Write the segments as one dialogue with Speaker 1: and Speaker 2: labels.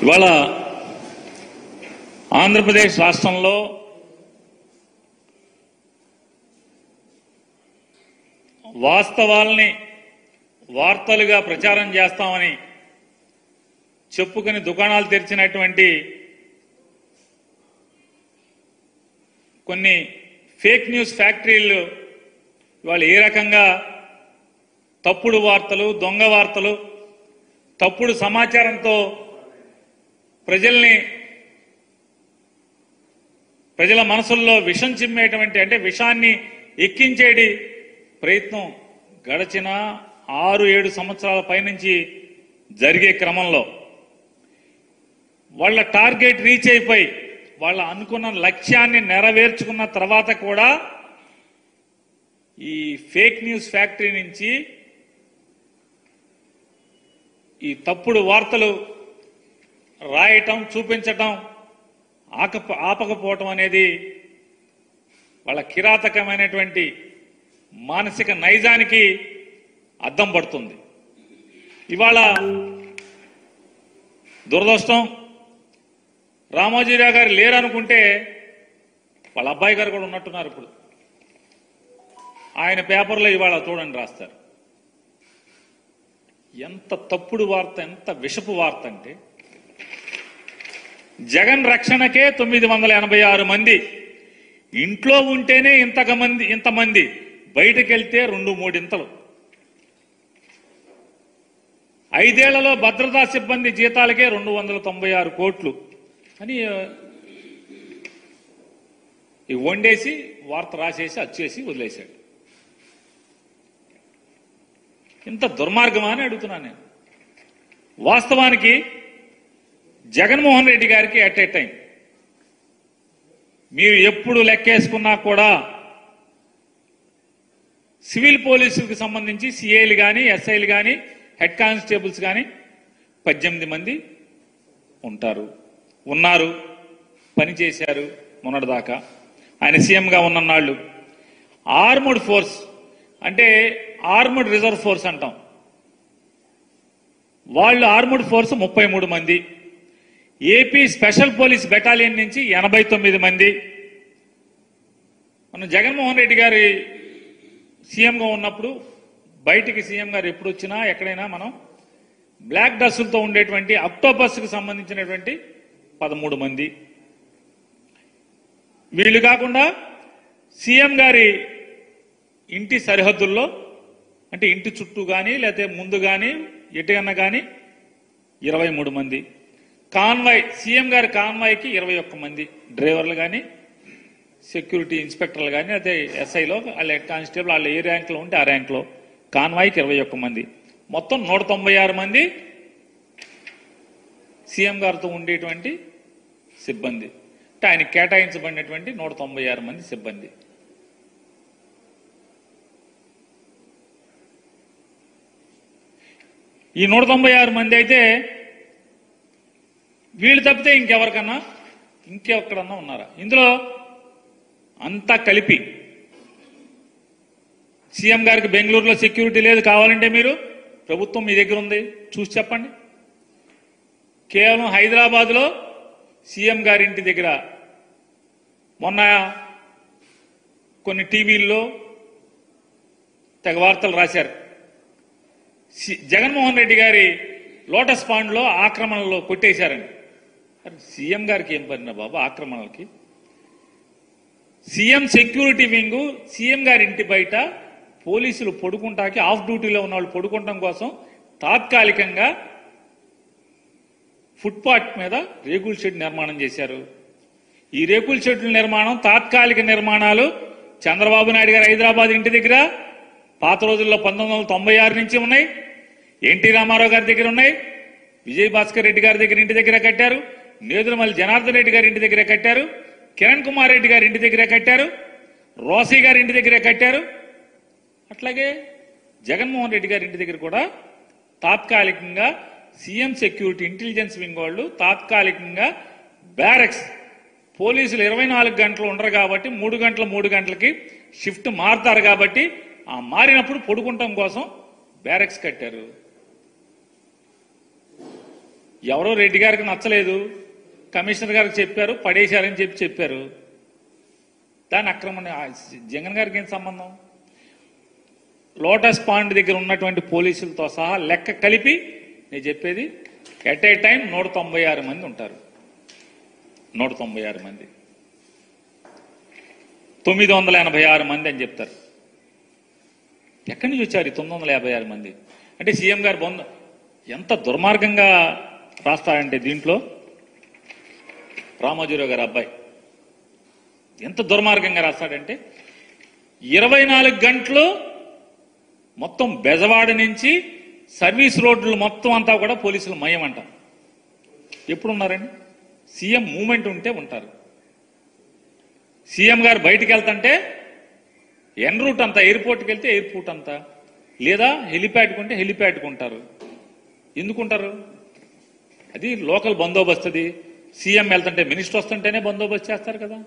Speaker 1: ఇవాళ ఆంధ్రప్రదేశ్ రాష్ట్రంలో వాస్తవాల్ని వార్తలుగా ప్రచారం చేస్తామని చెప్పుకుని దుకాణాలు తెరిచినటువంటి కొన్ని ఫేక్ న్యూస్ ఫ్యాక్టరీలు ఇవాళ ఏ రకంగా తప్పుడు వార్తలు, దొంగ వార్తలు, తప్పుడు సమాచారంతో ప్రజల మనసుల్లో విషం చిమ్మేటువంటి అంటే విషాన్ని ఎక్కించేటి ప్రయత్నం గడిచిన 6-7 సంవత్సరాల పైనుంచి జరిగే క్రమంలో వాళ్ళ టార్గెట్ రీచ్ అయిపోయి వాళ్ళ అనుకున్న లక్ష్యాన్ని నెరవేర్చుకున్న తర్వాత కూడా ఈ ఫేక్ న్యూస్ ఫ్యాక్టరీ నుంచి ఈ తప్పుడు వార్తలు రాయటం, చూపించటం ఆపకపోవటం అనేది వాళ్ళ కిరాతకమైనటువంటి మానసిక నైజానికి అద్దం పడుతుంది. ఇవాళ దురదృష్టం, రామోజీరావు గారు లేరనుకుంటే వాళ్ళ అబ్బాయి గారు కూడా ఉన్నట్టున్నారు. ఇప్పుడు ఆయన పేపర్లో ఇవాళ చూడండి రాస్తారు. ఎంత తప్పుడు వార్త, ఎంత విషపు వార్త అంటే జగన్ రక్షణకే 986 మంది, ఇంట్లో ఉంటేనే ఇంతమంది, బయటకు వెళ్తే 2-3 ఇంతలు. 5 ఏళ్లలో భద్రతా సిబ్బంది జీతాలకే 296 కోట్లు అని వండేసి వార్త రాసేసి అచ్చేసి వదిలేశాడు. ఇంత దుర్మార్గమా అని అడుగుతున్నాను నేను. వాస్తవానికి జగన్మోహన్ రెడ్డి గారికి అట్ ఏ టైం మీరు ఎప్పుడు లెక్కేసుకున్నా కూడా సివిల్ పోలీసులకు సంబంధించి సిఐలు కానీ, ఎస్ఐలు కానీ, హెడ్ కానిస్టేబుల్స్ కానీ 18 మంది ఉన్నారు, పనిచేశారు మొన్నటిదాకా ఆయన సీఎంగా ఉన్నన్నాళ్ళు. ఆర్మడ్ ఫోర్స్ అంటే ఆర్మడ్ రిజర్వ్ ఫోర్స్ అంటాం, వాళ్ళు ఆర్మడ్ ఫోర్స్ 33 మంది, ఏపీ స్పెషల్ పోలీస్ బెటాలియన్ నుంచి 89 మంది. మన జగన్మోహన్ రెడ్డి గారి సీఎంగా ఉన్నప్పుడు బయటికి సీఎం గారు ఎప్పుడు వచ్చినా ఎక్కడైనా మనం బ్లాక్ డ్రెస్సులతో ఉండేటువంటి అక్టోపస్కి సంబంధించినటువంటి 13 మంది. వీళ్ళు కాకుండా సీఎం గారి ఇంటి సరిహద్దుల్లో అంటే ఇంటి చుట్టూ కానీ లేకపోతే ముందు కానీ ఎటుకన్నా కానీ 23 మంది. కాన్వాయ్, సీఎం గారి కాన్వాయ్కి 21 మంది డ్రైవర్లు కానీ, సెక్యూరిటీ ఇన్స్పెక్టర్లు కానీ, అదే ఎస్ఐలో వాళ్ళ హెడ్ కానిస్టేబుల్ వాళ్ళు ఏ ర్యాంక్లో ఉంటే ఆ ర్యాంక్లో కాన్వాయ్కి 21 మంది. మొత్తం 196 మంది సీఎం గారితో ఉండేటువంటి సిబ్బంది. అంటే ఆయన కేటాయించబడినటువంటి 196 మంది సిబ్బంది. ఈ 196 మంది అయితే వీళ్ళు తప్పితే ఇంకెక్కడన్నా ఉన్నారా? ఇందులో అంతా కలిపి సీఎం గారికి బెంగళూరులో సెక్యూరిటీ లేదు, కావాలంటే మీరు ప్రభుత్వం మీ దగ్గర ఉంది చూసి చెప్పండి. కేవలం హైదరాబాద్లో సీఎం గారి ఇంటి దగ్గర మొన్న కొన్ని టీవీల్లో తెగ వార్తలు రాశారు. జగన్మోహన్ రెడ్డి గారి లోటస్ పాండ్లో ఆక్రమణలో కొట్టేశారని. సీఎం గారికి ఏం పడినా బాబా ఆక్రమణలకి? సీఎం సెక్యూరిటీ వింగ్ సీఎం గారి ఇంటి బయట పోలీసులు పడుకుంటాకి, ఆఫ్ డ్యూటీలో ఉన్న వాళ్ళు పడుకుంటాం కోసం తాత్కాలికంగా ఫుట్పాత్ మీద రేకుల షెడ్ నిర్మాణం చేశారు. ఈ రేకుల షెడ్ల నిర్మాణం తాత్కాలిక నిర్మాణాలు చంద్రబాబు నాయుడు గారు హైదరాబాద్ ఇంటి దగ్గర పాత రోజుల్లో 1996 నుంచి ఉన్నాయి, ఎన్టీ రామారావు గారి దగ్గర ఉన్నాయి, విజయభాస్కర్ రెడ్డి గారి దగ్గర ఇంటి దగ్గర కట్టారు, నేదురుమల్లి జనార్దన్ రెడ్డి గారి ఇంటి దగ్గర కట్టారు, కిరణ్ కుమార్ రెడ్డి గారి ఇంటి దగ్గర కట్టారు, రోసీ గారి ఇంటి దగ్గర కట్టారు. అట్లాగే జగన్మోహన్ రెడ్డి గారి ఇంటి దగ్గర కూడా తాత్కాలికంగా సీఎం సెక్యూరిటీ ఇంటెలిజెన్స్ వింగ్ వాళ్ళు తాత్కాలికంగా బ్యారక్స్, పోలీసులు 24 గంటలు ఉండరు కాబట్టి 3 గంటలకి షిఫ్ట్ మారుతారు కాబట్టి ఆ మారినప్పుడు పడుకుంటాం కోసం బ్యారక్స్ కట్టారు. ఎవరో రెడ్డి గారికి నచ్చలేదు, కమిషనర్ గారికి చెప్పారు, పడేశారని చెప్పారు. దాని అక్రమణ జగన్ గారికి ఏం సంబంధం? లోటస్ పాండ్ దగ్గర ఉన్నటువంటి పోలీసులతో సహా లెక్క కలిపి నేను చెప్పేది ఎట్ ఏ టైం 196 మంది ఉంటారు. 196 మంది, 986 మంది అని చెప్తారు. ఎక్కడి నుంచి వచ్చారు 956 మంది? అంటే సీఎం గారు ఎంత దుర్మార్గంగా రాస్తారంటే దీంట్లో రామోజీరావు గారి అబ్బాయి ఎంత దుర్మార్గంగా రాస్తాడంటే 24 గంటలు మొత్తం బెజవాడ నుంచి సర్వీస్ రోడ్లు మొత్తం అంతా కూడా పోలీసులు మయమంట. ఎప్పుడున్నారండి? సీఎం మూమెంట్ ఉంటే ఉంటారు. సీఎం గారు బయటికి వెళ్తుంటే ఎన్ రూట్ అంతా, ఎయిర్పోర్ట్కి వెళ్తే ఎయిర్పోర్ట్ అంతా, లేదా హెలిప్యాడ్కి ఉంటే హెలిప్యాడ్కి ఉంటారు. ఎందుకుంటారు? అది లోకల్ బందోబస్తు. అది సీఎం వెళ్తుంటే, మినిస్టర్ వస్తుంటేనే బందోబస్తు చేస్తారు కదా.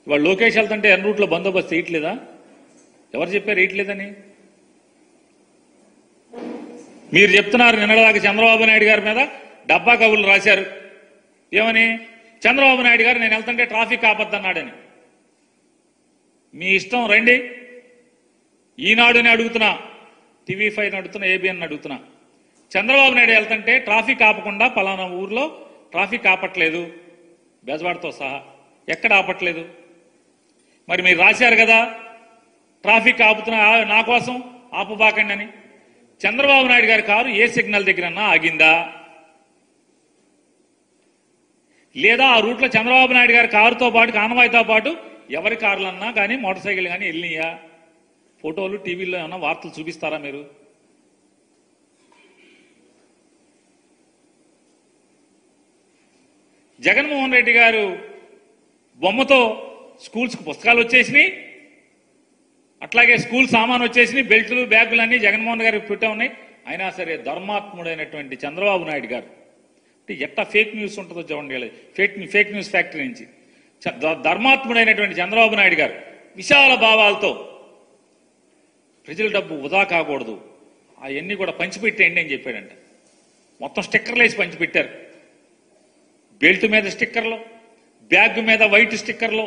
Speaker 1: ఇవాళ లోకేష్ వెళ్తుంటే ఎన్ రూట్లో బందోబస్తు వేయట్లేదా? ఎవరు చెప్పారు వేయట్లేదని? మీరు చెప్తున్నారు. నిన్నటిదాకా చంద్రబాబు నాయుడు గారి మీద డబ్బా కబుర్లు రాశారు. ఏమని? చంద్రబాబు నాయుడు గారు నేను వెళ్తుంటే ట్రాఫిక్ ఆపద్దన్నాడని. మీ ఇష్టం, రండి. ఈనాడుని అడుగుతున్నా, టీవీ5 అడుగుతున్నా, ఏబిఎన్ అడుగుతున్నా. చంద్రబాబు నాయుడు వెళ్తుంటే ట్రాఫిక్ ఆపకుండా పలానా ఊర్లో ట్రాఫిక్ ఆపట్లేదు, బెజవాడతో సహా ఎక్కడ ఆపట్లేదు. మరి మీరు రాశారు కదా ట్రాఫిక్ ఆపుతున్నా, నా కోసం ఆపబాకండి అని. చంద్రబాబు నాయుడు గారి కారు ఏ సిగ్నల్ దగ్గరన్నా ఆగిందా? లేదా ఆ రూట్లో చంద్రబాబు నాయుడు గారి కారుతో పాటు, కాన్వాయ్తో పాటు ఎవరి కార్లన్నా కానీ మోటార్ సైకిల్ కానీ వెళ్ళినాయా? ఫోటోలు టీవీలో ఏమన్నా వార్తలు చూపిస్తారా మీరు? జగన్మోహన్ రెడ్డి గారు బొమ్మతో స్కూల్స్కి పుస్తకాలు వచ్చేసినాయి, అట్లాగే స్కూల్ సామాన్ వచ్చేసినాయి, బెల్టులు బ్యాగులు అన్నీ జగన్మోహన్ గారికి పెట్టే ఉన్నాయి. అయినా సరే ధర్మాత్ముడైనటువంటి చంద్రబాబు నాయుడు గారు అంటే ఎట్టా ఫేక్ న్యూస్ ఉంటుందో చూడండి. ఫేక్ న్యూస్ ఫ్యాక్టరీ నుంచి ధర్మాత్ముడైనటువంటి చంద్రబాబు నాయుడు గారు విశాల భావాలతో ప్రజల డబ్బు వృధా కాకూడదు, అవన్నీ కూడా పంచిపెట్టేయండి అని చెప్పాడంట. మొత్తం స్టిక్కర్లు వేసి పంచిపెట్టారు. బెల్ట్ మీద స్టిక్కర్లు, బ్యాగ్ మీద వైట్ స్టిక్కర్లు,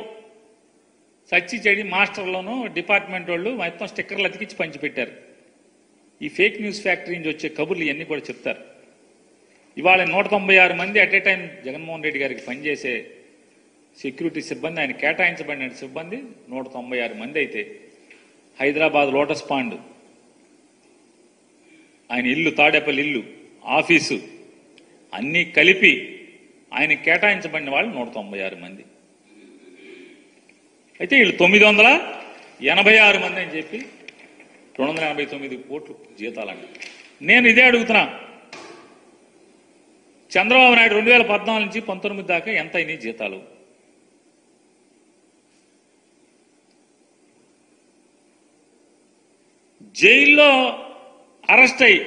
Speaker 1: సచ్చి చెడి మాస్టర్లోనూ డిపార్ట్మెంట్ వాళ్ళు మొత్తం స్టిక్కర్లు అతికించి పంచిపెట్టారు. ఈ ఫేక్ న్యూస్ ఫ్యాక్టరీ నుంచి వచ్చే కబుర్లు ఇవన్నీ కూడా చెప్తారు. ఇవాళ 196 మంది at a time Jaganmohan Reddy గారికి పనిచేసే సెక్యూరిటీ సిబ్బంది, ఆయన కేటాయించబడిన సిబ్బంది 196 మంది అయితే హైదరాబాద్ లోటస్ పాండ్, ఆయన ఇల్లు, తాడేపల్లి ఇల్లు, ఆఫీసు అన్నీ కలిపి ఆయన కేటాయించబడిన వాళ్ళు 196 మంది. అయితే వీళ్ళు 986 మంది అని చెప్పి 289 కోట్లు జీతాలండి. నేను ఇదే అడుగుతున్నా, చంద్రబాబు నాయుడు 2014 నుంచి 19 దాకా ఎంత అయినాయి జీతాలు? జైల్లో అరెస్ట్ అయ్యి,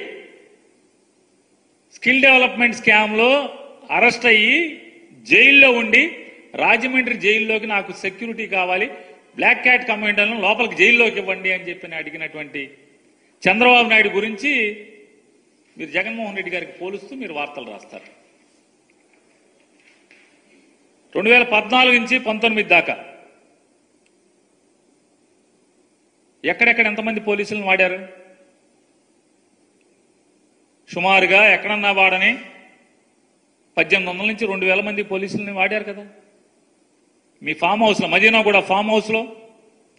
Speaker 1: స్కిల్ డెవలప్మెంట్ స్కామ్లో అరెస్ట్ అయ్యి జైల్లో ఉండి, రాజమండ్రి జైల్లోకి నాకు సెక్యూరిటీ కావాలి, బ్లాక్ క్యాట్ కమాండర్లను లోపలికి జైల్లోకి ఇవ్వండి అని చెప్పి అడిగినటువంటి చంద్రబాబు నాయుడు గురించి మీరు జగన్మోహన్ రెడ్డి గారికి పోలుస్తూ మీరు వార్తలు రాస్తారు. 2014 నుంచి 19 దాకా ఎక్కడెక్కడ ఎంతమంది పోలీసులను వాడారు? సుమారుగా ఎక్కడన్నా వాడని 1800 నుంచి 2000 మంది పోలీసులని వాడారు కదా. మీ ఫామ్ హౌస్లో, మదీనా కూడా ఫామ్ హౌస్లో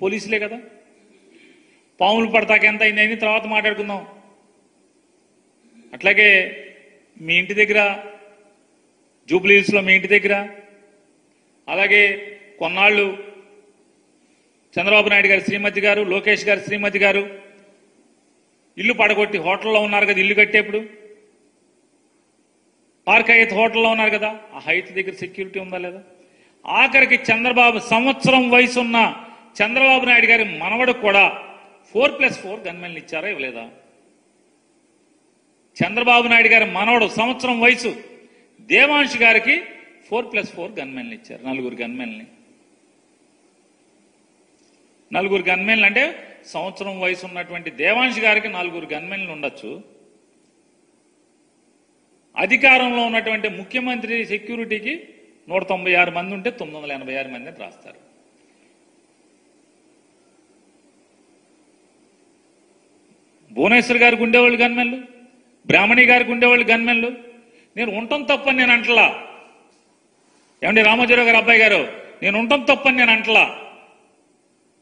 Speaker 1: పోలీసులే కదా. పాములు పడతాక ఎంత అయింది తర్వాత మాట్లాడుకుందాం. అట్లాగే మీ ఇంటి దగ్గర, జూబ్లీహిల్స్లో మీ ఇంటి దగ్గర, అలాగే కొన్నాళ్ళు చంద్రబాబు నాయుడు గారి శ్రీమతి గారు, లోకేష్ గారి శ్రీమతి గారు ఇల్లు పడగొట్టి హోటల్లో ఉన్నారు కదా. ఇల్లు కట్టేప్పుడు పార్క్ హైత్ హోటల్లో ఉన్నారు కదా. ఆ హైత్ దగ్గర సెక్యూరిటీ ఉందా లేదా? ఆఖరికి సంవత్సరం వయసు ఉన్న చంద్రబాబు నాయుడు గారి మనవడు కూడా 4+4 గన్మెన్లు ఇచ్చారా ఇవ్వలేదా? చంద్రబాబు నాయుడు గారి మనవడు సంవత్సరం వయసు దేవాంశ్ గారికి 4+4 గన్మెన్లు ఇచ్చారు. 4 గన్మెన్లని. 4 గన్మెన్లు అంటే సంవత్సరం వయసు ఉన్నటువంటి దేవాంశ్ గారికి 4 గన్మెన్లు ఉండొచ్చు. అధికారంలో ఉన్నటువంటి ముఖ్యమంత్రి సెక్యూరిటీకి 196 మంది ఉంటే 986 మంది అని రాస్తారు. భువనేశ్వర్ గారికి ఉండేవాళ్ళు గన్మెన్లు, బ్రాహ్మణి గారికి ఉండేవాళ్ళు గన్మెన్లు. నేను ఉండటం తప్పని నేను అంటలా. ఏమండి రామోజీరావు గారు అబ్బాయి గారు, నేను ఉండటం తప్పని నేను అంటలా.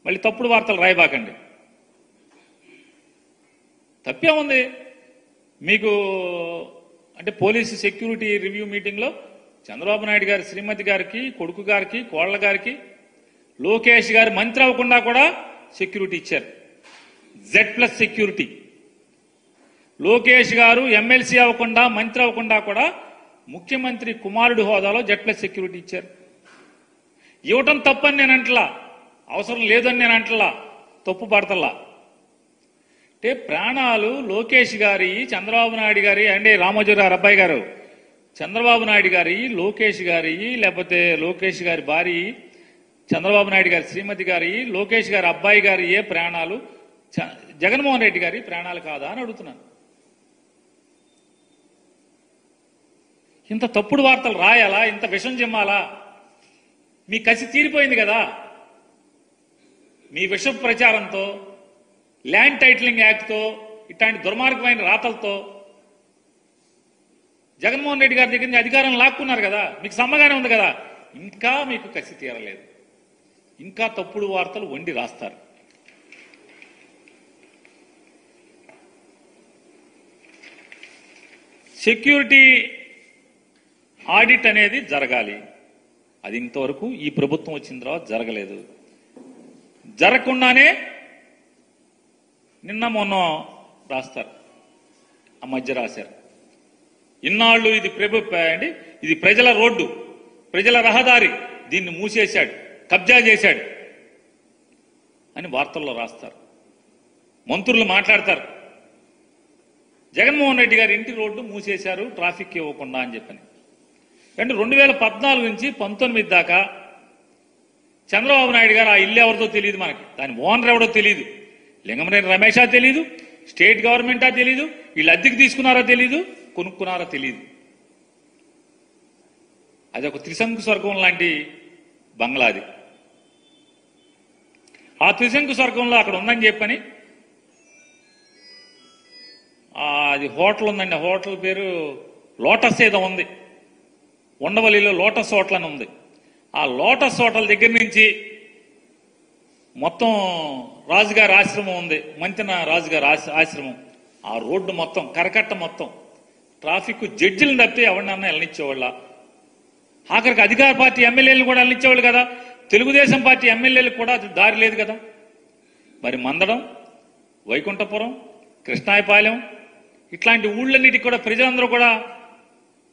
Speaker 1: మళ్ళీ తప్పుడు వార్తలు రాయబాకండి. తప్పే ఉంది మీకు అంటే పోలీసు సెక్యూరిటీ రివ్యూ మీటింగ్లో చంద్రబాబు నాయుడు గారి శ్రీమతి గారికి, కొడుకు గారికి, కోళ్ల గారికి, లోకేష్ గారు మంత్రి అవ్వకుండా కూడా సెక్యూరిటీ ఇచ్చారు. Z+ security. లోకేష్ గారు ఎమ్మెల్సీ అవ్వకుండా, మంత్రి అవ్వకుండా కూడా ముఖ్యమంత్రి కుమారుడి హోదాలో Z+ సెక్యూరిటీ ఇచ్చారు. ఇవ్వటం తప్పని నేను అంటలా, అవసరం లేదని నేను అంటలా, తప్పు పడతల్లా. అంటే ప్రాణాలు లోకేష్ గారి, చంద్రబాబు నాయుడు గారి, అంటే రామోజీరావు అబ్బాయి గారు, చంద్రబాబు నాయుడు గారి, లోకేష్ గారి, లేకపోతే లోకేష్ గారి భార్య, చంద్రబాబు నాయుడు గారి శ్రీమతి గారి, లోకేష్ గారి అబ్బాయి గారి ఏ ప్రాణాలు జగన్మోహన్ రెడ్డి గారి ప్రాణాలు కాదా అని అడుగుతున్నాను. ఇంత తప్పుడు వార్తలు రాయాలా? ఇంత విషం చిమ్మాలా? మీ కసి తీరిపోయింది కదా. మీ విష ప్రచారంతో, ల్యాండ్ టైటిలింగ్ యాక్ట్తో, ఇట్లాంటి దుర్మార్గమైన రాతలతో జగన్మోహన్ రెడ్డి గారి దగ్గర నుంచి అధికారం లాక్కున్నారు కదా. మీకు సమ్మగానే ఉంది కదా. ఇంకా మీకు కసి తీరలేదు. ఇంకా తప్పుడు వార్తలు వండి రాస్తారు. సెక్యూరిటీ ఆడిట్ అనేది జరగాలి. అది ఇంతవరకు ఈ ప్రభుత్వం వచ్చిన తర్వాత జరగలేదు. జరగకుండానే నిన్న మొన్న రాస్తారు, ఆ మధ్య రాశారు. ఇన్నాళ్ళు ఇది ప్రజల రోడ్డు, ప్రజల రహదారి, దీన్ని మూసేశాడు, కబ్జా చేశాడు అని వార్తల్లో రాస్తారు. మంత్రులు మాట్లాడతారు, జగన్మోహన్ రెడ్డి గారి ఇంటి రోడ్డు మూసేశారు ట్రాఫిక్ ఇవ్వకుండా అని చెప్పని. అంటే 2014 నుంచి 19 దాకా చంద్రబాబు నాయుడు గారు ఆ ఇల్లు ఎవరిదో తెలియదు, మనకి దాని ఓనర్ ఎవడో తెలియదు, లింగమనేని రమేషా తెలీదు, స్టేట్ గవర్నమెంటా తెలీదు, వీళ్ళు అద్దెకి తీసుకున్నారో తెలీదు, కొనుక్కున్నారో తెలీదు. అది ఒక త్రిశంకు స్వర్గం లాంటి బంగ్లాది. ఆ త్రిశంకు స్వర్గంలో అక్కడ ఉందని చెప్పని అది హోటల్ ఉందండి. ఆ హోటల్ పేరు లోటస్ ఏదో ఉంది, ఉండవల్లిలో లోటస్ హోటల్ అని ఉంది. ఆ లోటస్ హోటల్ దగ్గర నుంచి మొత్తం రాజుగారి ఆశ్రమం ఉంది, మంతెన రాజుగారి ఆశ్రమం, ఆ రోడ్డు మొత్తం కరకట్ట మొత్తం ట్రాఫిక్ జడ్జిలను తప్పితే ఎవరినన్నా వెళ్ళనిచ్చేవాళ్ళ. ఆఖరికి అధికార పార్టీ ఎమ్మెల్యేలను కూడా వెళ్ళనిచ్చేవాళ్ళు కదా. తెలుగుదేశం పార్టీ ఎమ్మెల్యేలకు కూడా దారి లేదు కదా. మరి మందడం, వైకుంఠపురం, కృష్ణాయపాలెం ఇట్లాంటి ఊళ్ళన్నిటికి కూడా ప్రజలందరూ కూడా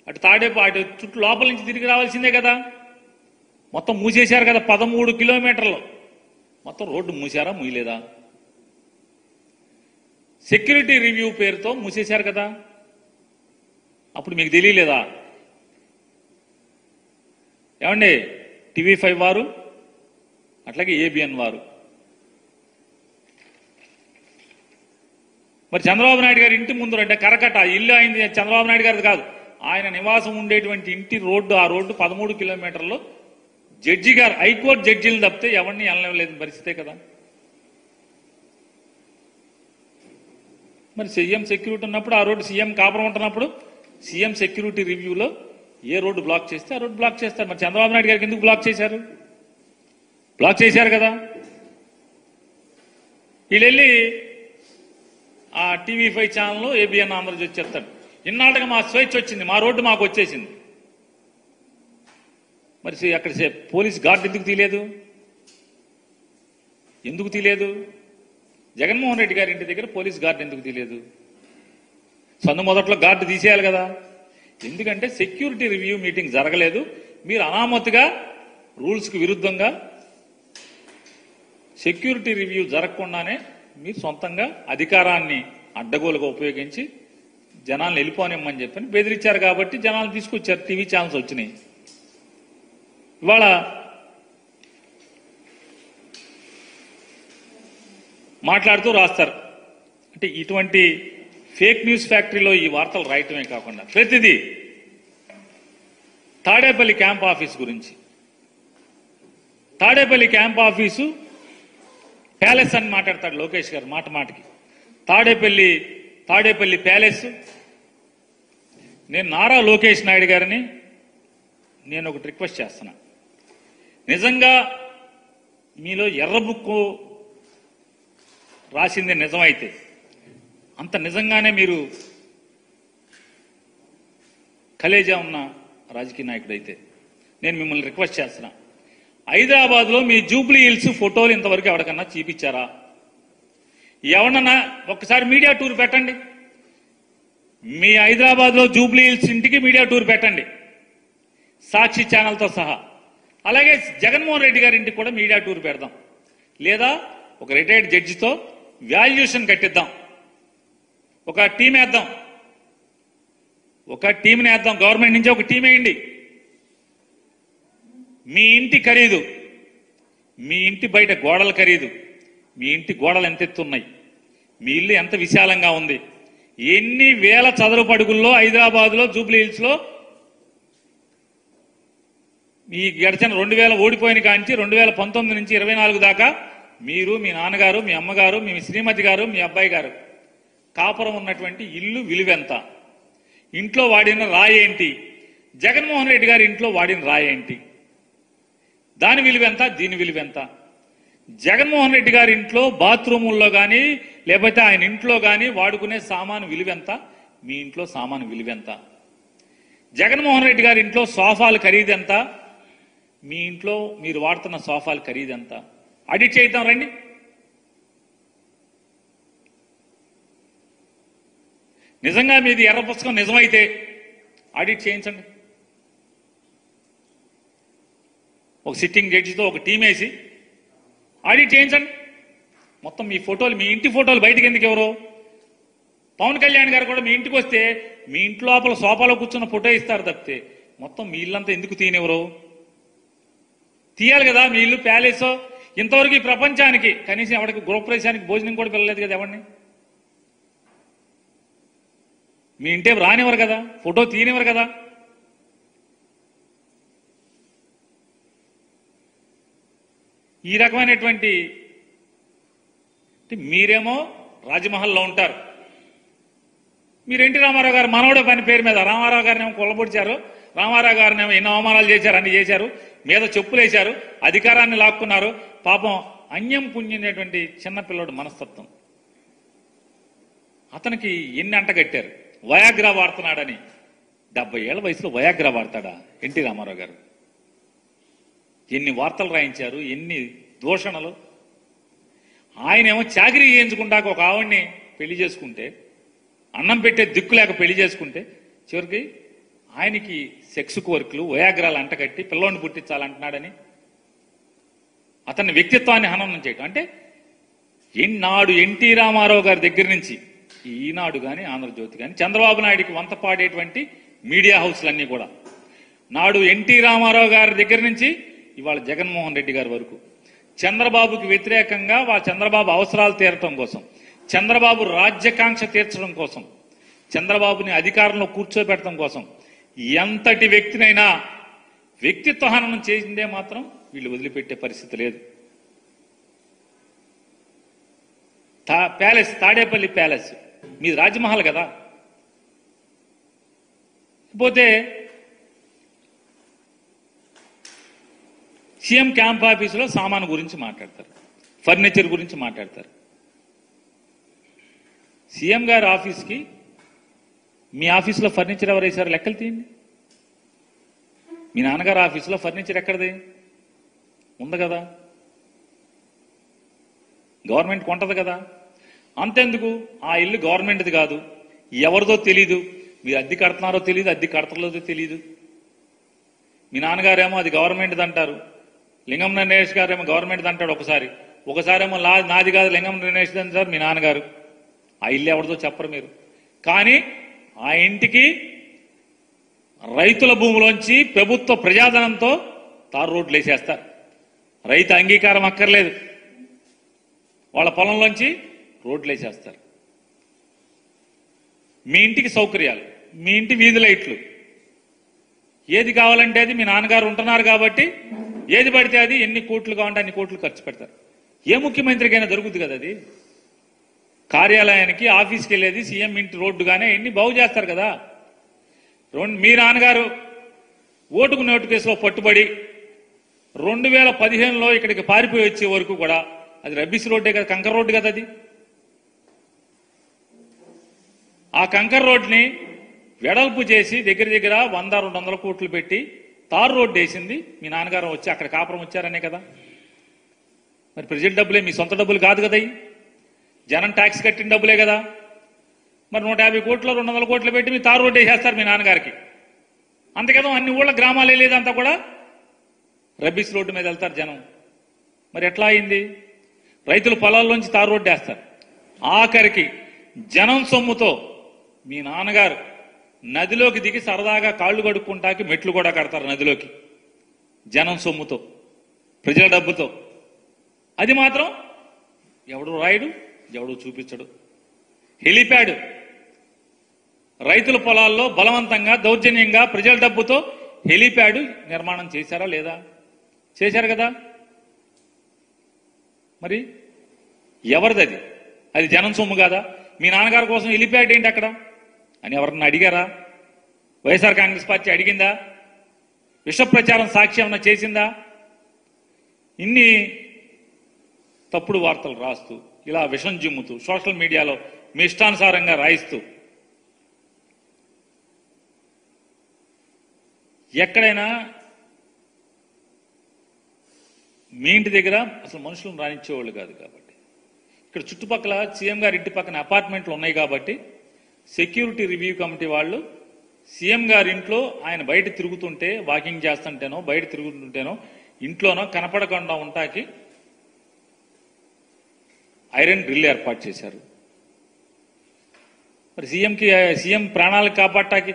Speaker 1: అటు అటు చుట్టూ లోపల నుంచి తిరిగి రావాల్సిందే కదా. మొత్తం మూసేశారు కదా. 13 కిలోమీటర్లు మొత్తం రోడ్డు మూసారా, మూయలేదా? సెక్యూరిటీ రివ్యూ పేరుతో మూసేశారు కదా. అప్పుడు మీకు తెలియలేదా? ఏమండి TV5 వారు, అట్లాగే ABN వారు. మరి చంద్రబాబు నాయుడు గారి ఇంటి ముందు అంటే కరకట ఇల్లు అయింది చంద్రబాబు నాయుడు గారిది కాదు, ఆయన నివాసం ఉండేటువంటి ఇంటి రోడ్డు, ఆ రోడ్డు 13 కిలోమీటర్లు జడ్జి గారు, హైకోర్టు జడ్జీలు తప్పితే ఎవరిని వెళ్ళలేని పరిస్థితే కదా. మరి సీఎం సెక్యూరిటీ ఉన్నప్పుడు, ఆ రోడ్డు సీఎం కాపురం ఉంటున్నప్పుడు సీఎం సెక్యూరిటీ రివ్యూలో ఏ రోడ్డు బ్లాక్ చేస్తే ఆ రోడ్డు బ్లాక్ చేస్తారు. మరి చంద్రబాబు నాయుడు గారికి ఎందుకు బ్లాక్ చేశారు? బ్లాక్ చేశారు కదా. వీళ్ళు వెళ్ళి ఆ TV5 ఛానల్లో ABN ఆంధ్రజ్యోతి చెప్తాడు, ఇన్నాళ్ళకి మా స్వేచ్ఛ వచ్చింది, మా రోడ్డు మాకు వచ్చేసింది. మరి అక్కడ పోలీస్ గార్డు ఎందుకు తీయలేదు? ఎందుకు తీయలేదు? జగన్మోహన్ రెడ్డి గారి ఇంటి దగ్గర పోలీస్ గార్డు ఎందుకు తీయలేదు? సందు మొదట్లో గార్డు తీసేయాలి కదా. ఎందుకంటే సెక్యూరిటీ రివ్యూ మీటింగ్ జరగలేదు. మీరు అనామతిగా రూల్స్కి విరుద్ధంగా సెక్యూరిటీ రివ్యూ జరగకుండానే మీరు సొంతంగా అధికారాన్ని అడ్డగోలుగా ఉపయోగించి జనాలను వెళ్ళిపోనిమ్మని చెప్పని బెదిరించారు. కాబట్టి జనాలను తీసుకొచ్చారు, టీవీ ఛానల్స్ వచ్చినాయి. ఇవాళ మాట్లాడుతూ రాస్తారు. అంటే ఇటువంటి ఫేక్ న్యూస్ ఫ్యాక్టరీలో ఈ వార్తలు రాయటమే కాకుండా ప్రతిదీ తాడేపల్లి క్యాంప్ ఆఫీస్ గురించి, తాడేపల్లి క్యాంప్ ఆఫీసు ప్యాలెస్ అని మాట్లాడతాడు లోకేష్ గారు మాట మాటకి. తాడేపల్లి ప్యాలెస్. నేను నారా లోకేష్ నాయుడు గారిని నేను ఒకటి రిక్వెస్ట్ చేస్తున్నా. నిజంగా మీలో ఎర్ర బుక్కు రాసింది నిజమైతే, అంత నిజంగానే మీరు కలేజా ఉన్న రాజకీయ నాయకుడైతే నేను మిమ్మల్ని రిక్వెస్ట్ చేస్తున్నా. హైదరాబాద్లో మీ జూబ్లీ హిల్స్ ఫోటోలు ఇంతవరకు ఎవరికన్నా చూపించారా? ఎవరన్నా ఒక్కసారి మీడియా టూర్ పెట్టండి. మీ హైదరాబాద్లో జూబ్లీ హిల్స్ ఇంటికి మీడియా టూర్ పెట్టండి, సాక్షి ఛానల్తో సహా. అలాగే జగన్మోహన్ రెడ్డి గారి ఇంటికి కూడా మీడియా టూర్ పెడదాం. లేదా ఒక రిటైర్డ్ జడ్జితో వాల్యుయేషన్ కట్టిద్దాం, ఒక టీం వేద్దాం, గవర్నమెంట్ నుంచి ఒక టీం వేయండి. మీ ఇంటి ఖరీదు, మీ ఇంటి బయట గోడల ఖరీదు, మీ ఇంటి గోడలు ఎంత ఎత్తున్నాయి, మీ ఇల్లు ఎంత విశాలంగా ఉంది, ఎన్ని వేల చదరపు అడుగుల్లో హైదరాబాద్లో జూబ్లీ హిల్స్లో ఈ గడిచిన 2000 ఓడిపోయిన కాంచి 2019 నుంచి 24 దాకా మీరు, మీ నాన్నగారు, మీ అమ్మగారు, మీ శ్రీమతి గారు, మీ అబ్బాయి గారు కాపురం ఉన్నటువంటి ఇల్లు విలువెంత, ఇంట్లో వాడిన రాయి ఏంటి, జగన్మోహన్ రెడ్డి గారి ఇంట్లో వాడిన రాయి ఏంటి, దాని విలువెంత, దీని విలువెంత, జగన్మోహన్ రెడ్డి గారి ఇంట్లో బాత్రూముల్లో కానీ లేకపోతే ఆయన ఇంట్లో కానీ వాడుకునే సామాను విలువెంత, మీ ఇంట్లో సామాను విలువెంత, జగన్మోహన్ రెడ్డి గారి ఇంట్లో సోఫాలు ఖరీదెంత, మీ ఇంట్లో మీరు వాడుతున్న సోఫాలు ఖరీదెంత, ఆడిట్ చేద్దాం రండి. నిజంగా మీది ఎర్ర పుస్తకం నిజమైతే ఆడిట్ చేయించండి. ఒక సిట్టింగ్ జడ్జితో ఒక టీం వేసి ఆడిట్ చేయించండి. మొత్తం మీ ఫోటోలు, మీ ఇంటి ఫోటోలు బయటకు ఎందుకు ఎవరు? పవన్ కళ్యాణ్ గారు కూడా మీ ఇంటికి వస్తే మీ ఇంటి లోపల సోఫాలో కూర్చున్న ఫోటో ఇస్తారు తప్పితే మొత్తం మీ ఇల్లంతా ఎందుకు తీయనివ్వరు? తీయాలి కదా. మీ ఇల్లు ప్యాలెస్. ఇంతవరకు ఈ ప్రపంచానికి కనీసం ఎవరికి గృహప్రవేశానికి భోజనం కూడా పిల్లలేదు కదా ఎవరిని. మీ ఇంటే రానివ్వరు కదా, ఫోటో తీయనివ్వరు కదా. ఈ రకమైనటువంటి మీరేమో రాజమహల్లో ఉంటారు. మీరు ఎన్టీ రామారావు గారు మనవడే పని పేరు మీద రామారావు గారిని ఏమో కొల్లబొడిచారు, రామారావు గారిని ఏమో ఎన్నో అవమానాలు చేశారు, అన్ని చేశారు, మీద చెప్పులేశారు, అధికారాన్ని లాక్కున్నారు. పాపం అన్యం పుణ్యనేటువంటి చిన్నపిల్లడు మనస్తత్వం. అతనికి ఎన్ని అంటగట్టారు, వయాగ్రా వాడుతున్నాడని. 70 ఏళ్ల వయసులో వయాగ్రా వాడతాడా ఎన్టీ రామారావు గారు? ఎన్ని వార్తలు రాయించారు, ఎన్ని దూషణలు. ఆయనేమో చాకరీ చేయించుకుంటాక ఒక ఆవిడ్ని పెళ్లి చేసుకుంటే, అన్నం పెట్టే దిక్కు లేక పెళ్లి చేసుకుంటే చివరికి ఆయనకి సెక్స్ కోరికలు, వయాగ్రాలు అంటగట్టి పిల్లోని పుట్టించాలంటున్నాడని అతని వ్యక్తిత్వాన్ని హననం చేయటం. అంటే నాడు ఎన్టీ రామారావు గారి దగ్గర నుంచి ఈనాడు కానీ ఆంధ్రజ్యోతి కానీ చంద్రబాబు నాయుడికి వంత పాడేటువంటి మీడియా హౌస్లన్నీ కూడా నాడు ఎన్టీ రామారావు గారి దగ్గర నుంచి ఇవాళ జగన్మోహన్ రెడ్డి గారి వరకు చంద్రబాబుకి వ్యతిరేకంగా చంద్రబాబు అవసరాలు తీరటం కోసం, చంద్రబాబు రాజ్యకాంక్ష తీర్చడం కోసం, చంద్రబాబుని అధికారంలో కూర్చోబెట్టడం కోసం ఎంతటి వ్యక్తినైనా వ్యక్తిత్వ హననం చేసిందే మాత్రం వీళ్ళు వదిలిపెట్టే పరిస్థితి లేదు. ప్యాలెస్, తాడేపల్లి ప్యాలెస్ మీది రాజమహల్ కదా. పోతే సీఎం క్యాంప్ ఆఫీసులో సామాను గురించి మాట్లాడతారు, ఫర్నిచర్ గురించి మాట్లాడతారు. సీఎం గారి ఆఫీస్కి మీ ఆఫీసులో ఫర్నిచర్ ఎవరు వేశారు లెక్కలు తీయండి. మీ నాన్నగారు ఆఫీసులో ఫర్నిచర్ ఎక్కడిది? ఉంది కదా, గవర్నమెంట్ కొంటది కదా. అంతెందుకు, ఆ ఇల్లు గవర్నమెంట్ది కాదు, ఎవరిదో తెలీదు, మీరు అద్దె కడుతున్నారో తెలియదు, అద్దె కడతలేదో తెలియదు. మీ నాన్నగారేమో అది గవర్నమెంట్ది అంటారు, లింగం నరేష్ గారేమో గవర్నమెంట్ది అంటాడు ఒకసారేమో నాది కాదు లింగం నరేష్ అంటారు మీ నాన్నగారు. ఆ ఇల్లు ఎవరిదో చెప్పరు మీరు. కానీ ఆ ఇంటికి రైతుల భూములోంచి ప్రభుత్వ ప్రజాధనంతో తారు రోడ్లు వేసేస్తారు. రైతు అంగీకారం అక్కర్లేదు, వాళ్ళ పొలంలోంచి రోడ్లు వేసేస్తారు. మీ ఇంటికి సౌకర్యాలు, మీ ఇంటి వీధి లైట్లు, ఏది కావాలంటే అది మీ నాన్నగారు ఉంటున్నారు కాబట్టి ఏది పడితే అది ఎన్ని కోట్లు కావాలంటే అన్ని కోట్లు ఖర్చు పెడతారు. ఏ ముఖ్యమంత్రికైనా దొరుకుతుంది కదా అది. కార్యాలయానికి ఆఫీస్కి వెళ్ళేది సీఎం ఇంటి రోడ్డుగానే ఎన్ని బాగు చేస్తారు కదా. మీ నాన్నగారు ఓటుకు నోటు కేసులో పట్టుబడి 2015లో ఇక్కడికి పారిపోయి వచ్చే వరకు కూడా అది రబ్బీస్ రోడ్డే కదా, కంకర్ రోడ్డు కదా అది. ఆ కంకర్ రోడ్ని వెడల్పు చేసి దగ్గర దగ్గర 100-200 కోట్లు పెట్టి తారు రోడ్డు వేసింది మీ నాన్నగారు వచ్చి అక్కడ కాపురం వచ్చారనే కదా. మరి ప్రజల డబ్బులే, మీ సొంత డబ్బులు కాదు కదా, జనం ట్యాక్స్ కట్టిన డబ్బులే కదా. మరి 150 కోట్లు 200 కోట్లు పెట్టి మీ తారు రోడ్డు వేసేస్తారు మీ నాన్నగారికి. అంతకేదో అన్ని ఊళ్ళ గ్రామాలే లేదంతా కూడా రబ్బీస్ రోడ్డు మీద వెళ్తారు జనం. మరి ఎట్లా అయింది? రైతుల పొలాల్లోంచి తారు రోడ్డు వేస్తారు. ఆఖరికి జనం సొమ్ముతో మీ నాన్నగారు నదిలోకి దిగి సరదాగా కాళ్ళు కడుక్కుంటాకి మెట్లు కూడా కడతారు నదిలోకి, జనం సొమ్ముతో, ప్రజల డబ్బుతో. అది మాత్రం ఎవడు రాయడు, ఎవడు చూపించడు. హెలిప్యాడ్ రైతుల పొలాల్లో బలవంతంగా దౌర్జన్యంగా ప్రజల డబ్బుతో హెలిప్యాడ్ నిర్మాణం చేశారా లేదా? చేశారు కదా. మరి ఎవరిది అది? అది జనం సొమ్ము కాదా? మీ నాన్నగారి కోసం హెలిప్యాడ్ ఏంటి అక్కడ అని ఎవరన్నా అడిగారా? వైఎస్ఆర్ కాంగ్రెస్ పార్టీ అడిగిందా? విష ప్రచారం సాక్షి ఏమన్నా చేసిందా? ఇన్ని తప్పుడు వార్తలు రాస్తూ, ఇలా విషం జిమ్ముతూ, సోషల్ మీడియాలో మీ ఇష్టానుసారంగా రాయిస్తూ, ఎక్కడైనా మీ ఇంటి దగ్గర అసలు మనుషులను రానిచ్చేవాళ్ళు కాదు కాబట్టి, ఇక్కడ చుట్టుపక్కల సీఎం గారి ఇంటి పక్కన అపార్ట్మెంట్లు ఉన్నాయి కాబట్టి సెక్యూరిటీ రివ్యూ కమిటీ వాళ్ళు సీఎం గారి ఇంట్లో ఆయన బయట తిరుగుతుంటే, వాకింగ్ చేస్తుంటేనో బయట తిరుగుతుంటేనో ఇంట్లోనో కనపడకుండా ఉంటాకి ఐరన్ డ్రిల్ ఏర్పాటు చేశారు. మరి సీఎం ప్రాణాలకు కాపాడటానికి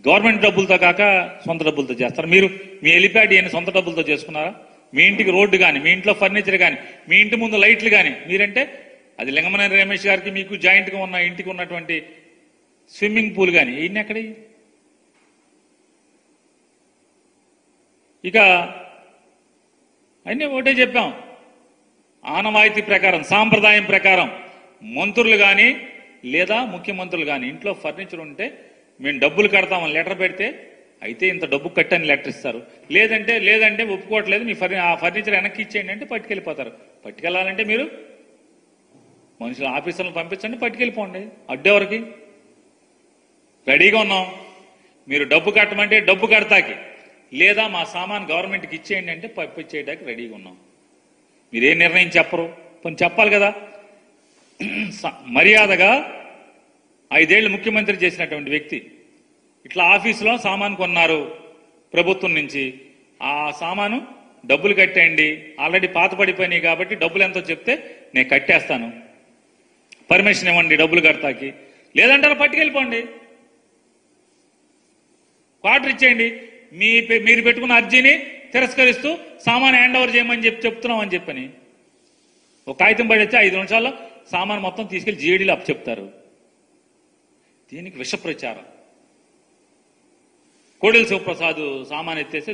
Speaker 1: గవర్నమెంట్ డబ్బులతో కాక సొంత డబ్బులతో చేస్తారు. మీరు మీ హెలిప్యాడ్ ఏమైనా సొంత డబ్బులతో చేసుకున్నారా? మీ ఇంటికి రోడ్డు కానీ, మీ ఇంట్లో ఫర్నిచర్ కానీ, మీ ఇంటి ముందు లైట్లు కానీ, మీరంటే అది లింగమనేని రమేష్ గారికి మీకు జాయింట్గా ఉన్న ఇంటికి ఉన్నటువంటి స్విమ్మింగ్ పూల్ కానీ ఇన్ని ఎక్కడి. ఇక అన్నీ ఒకటే చెప్పాం, ఆనవాయితీ ప్రకారం, సాంప్రదాయం ప్రకారం మంత్రులు కానీ లేదా ముఖ్యమంత్రులు కానీ ఇంట్లో ఫర్నిచర్ ఉంటే మేము డబ్బులు కడతామని లెటర్ పెడితే అయితే ఇంత డబ్బు కట్టని లెటర్ ఇస్తారు. లేదంటే ఒప్పుకోవట్లేదు, మీ ఆ ఫర్నిచర్ వెనక్కి ఇచ్చేయండి అంటే పట్టుకెళ్ళిపోతారు. పట్టుకెళ్ళాలంటే మీరు మనుషులు ఆఫీసర్లను పంపించండి, పట్టుకెళ్ళిపోండి. అడ్డెవరికి? రెడీగా ఉన్నాం, మీరు డబ్బు కట్టమంటే డబ్బు కడతాకి, లేదా మా సామాన్ గవర్నమెంట్కి ఇచ్చేయండి అంటే పంపించేయడానికి రెడీగా ఉన్నాం. మీరేం నిర్ణయం చెప్పరు, కొన్ని చెప్పాలి కదా. మర్యాదగా 5 ఏళ్లు ముఖ్యమంత్రి చేసినటువంటి వ్యక్తి ఇట్లా ఆఫీసులో సామాను కొన్నారు ప్రభుత్వం నుంచి, ఆ సామాను డబ్బులు కట్టేయండి, ఆల్రెడీ పాత పడిపోయినాయి కాబట్టి డబ్బులు ఎంతో చెప్తే నేను కట్టేస్తాను, పర్మిషన్ ఇవ్వండి డబ్బులు కడతాకి, లేదంటారా పట్టుకెళ్ళిపోండి, క్వార్టర్ ఇచ్చేయండి. మీరు పెట్టుకున్న అర్జీని తిరస్కరిస్తూ సామాను హ్యాండ్ ఓవర్ చేయమని చెప్తున్నాం అని చెప్పని ఒక కాగితం పడి వచ్చి 5 నిమిషాల్లో సామాను మొత్తం తీసుకెళ్లి జీడీలో అప్పచెప్తారు. దీనికి విష ప్రచారం. కోడెల శివప్రసాద్ సామాన్ ఎత్తేసి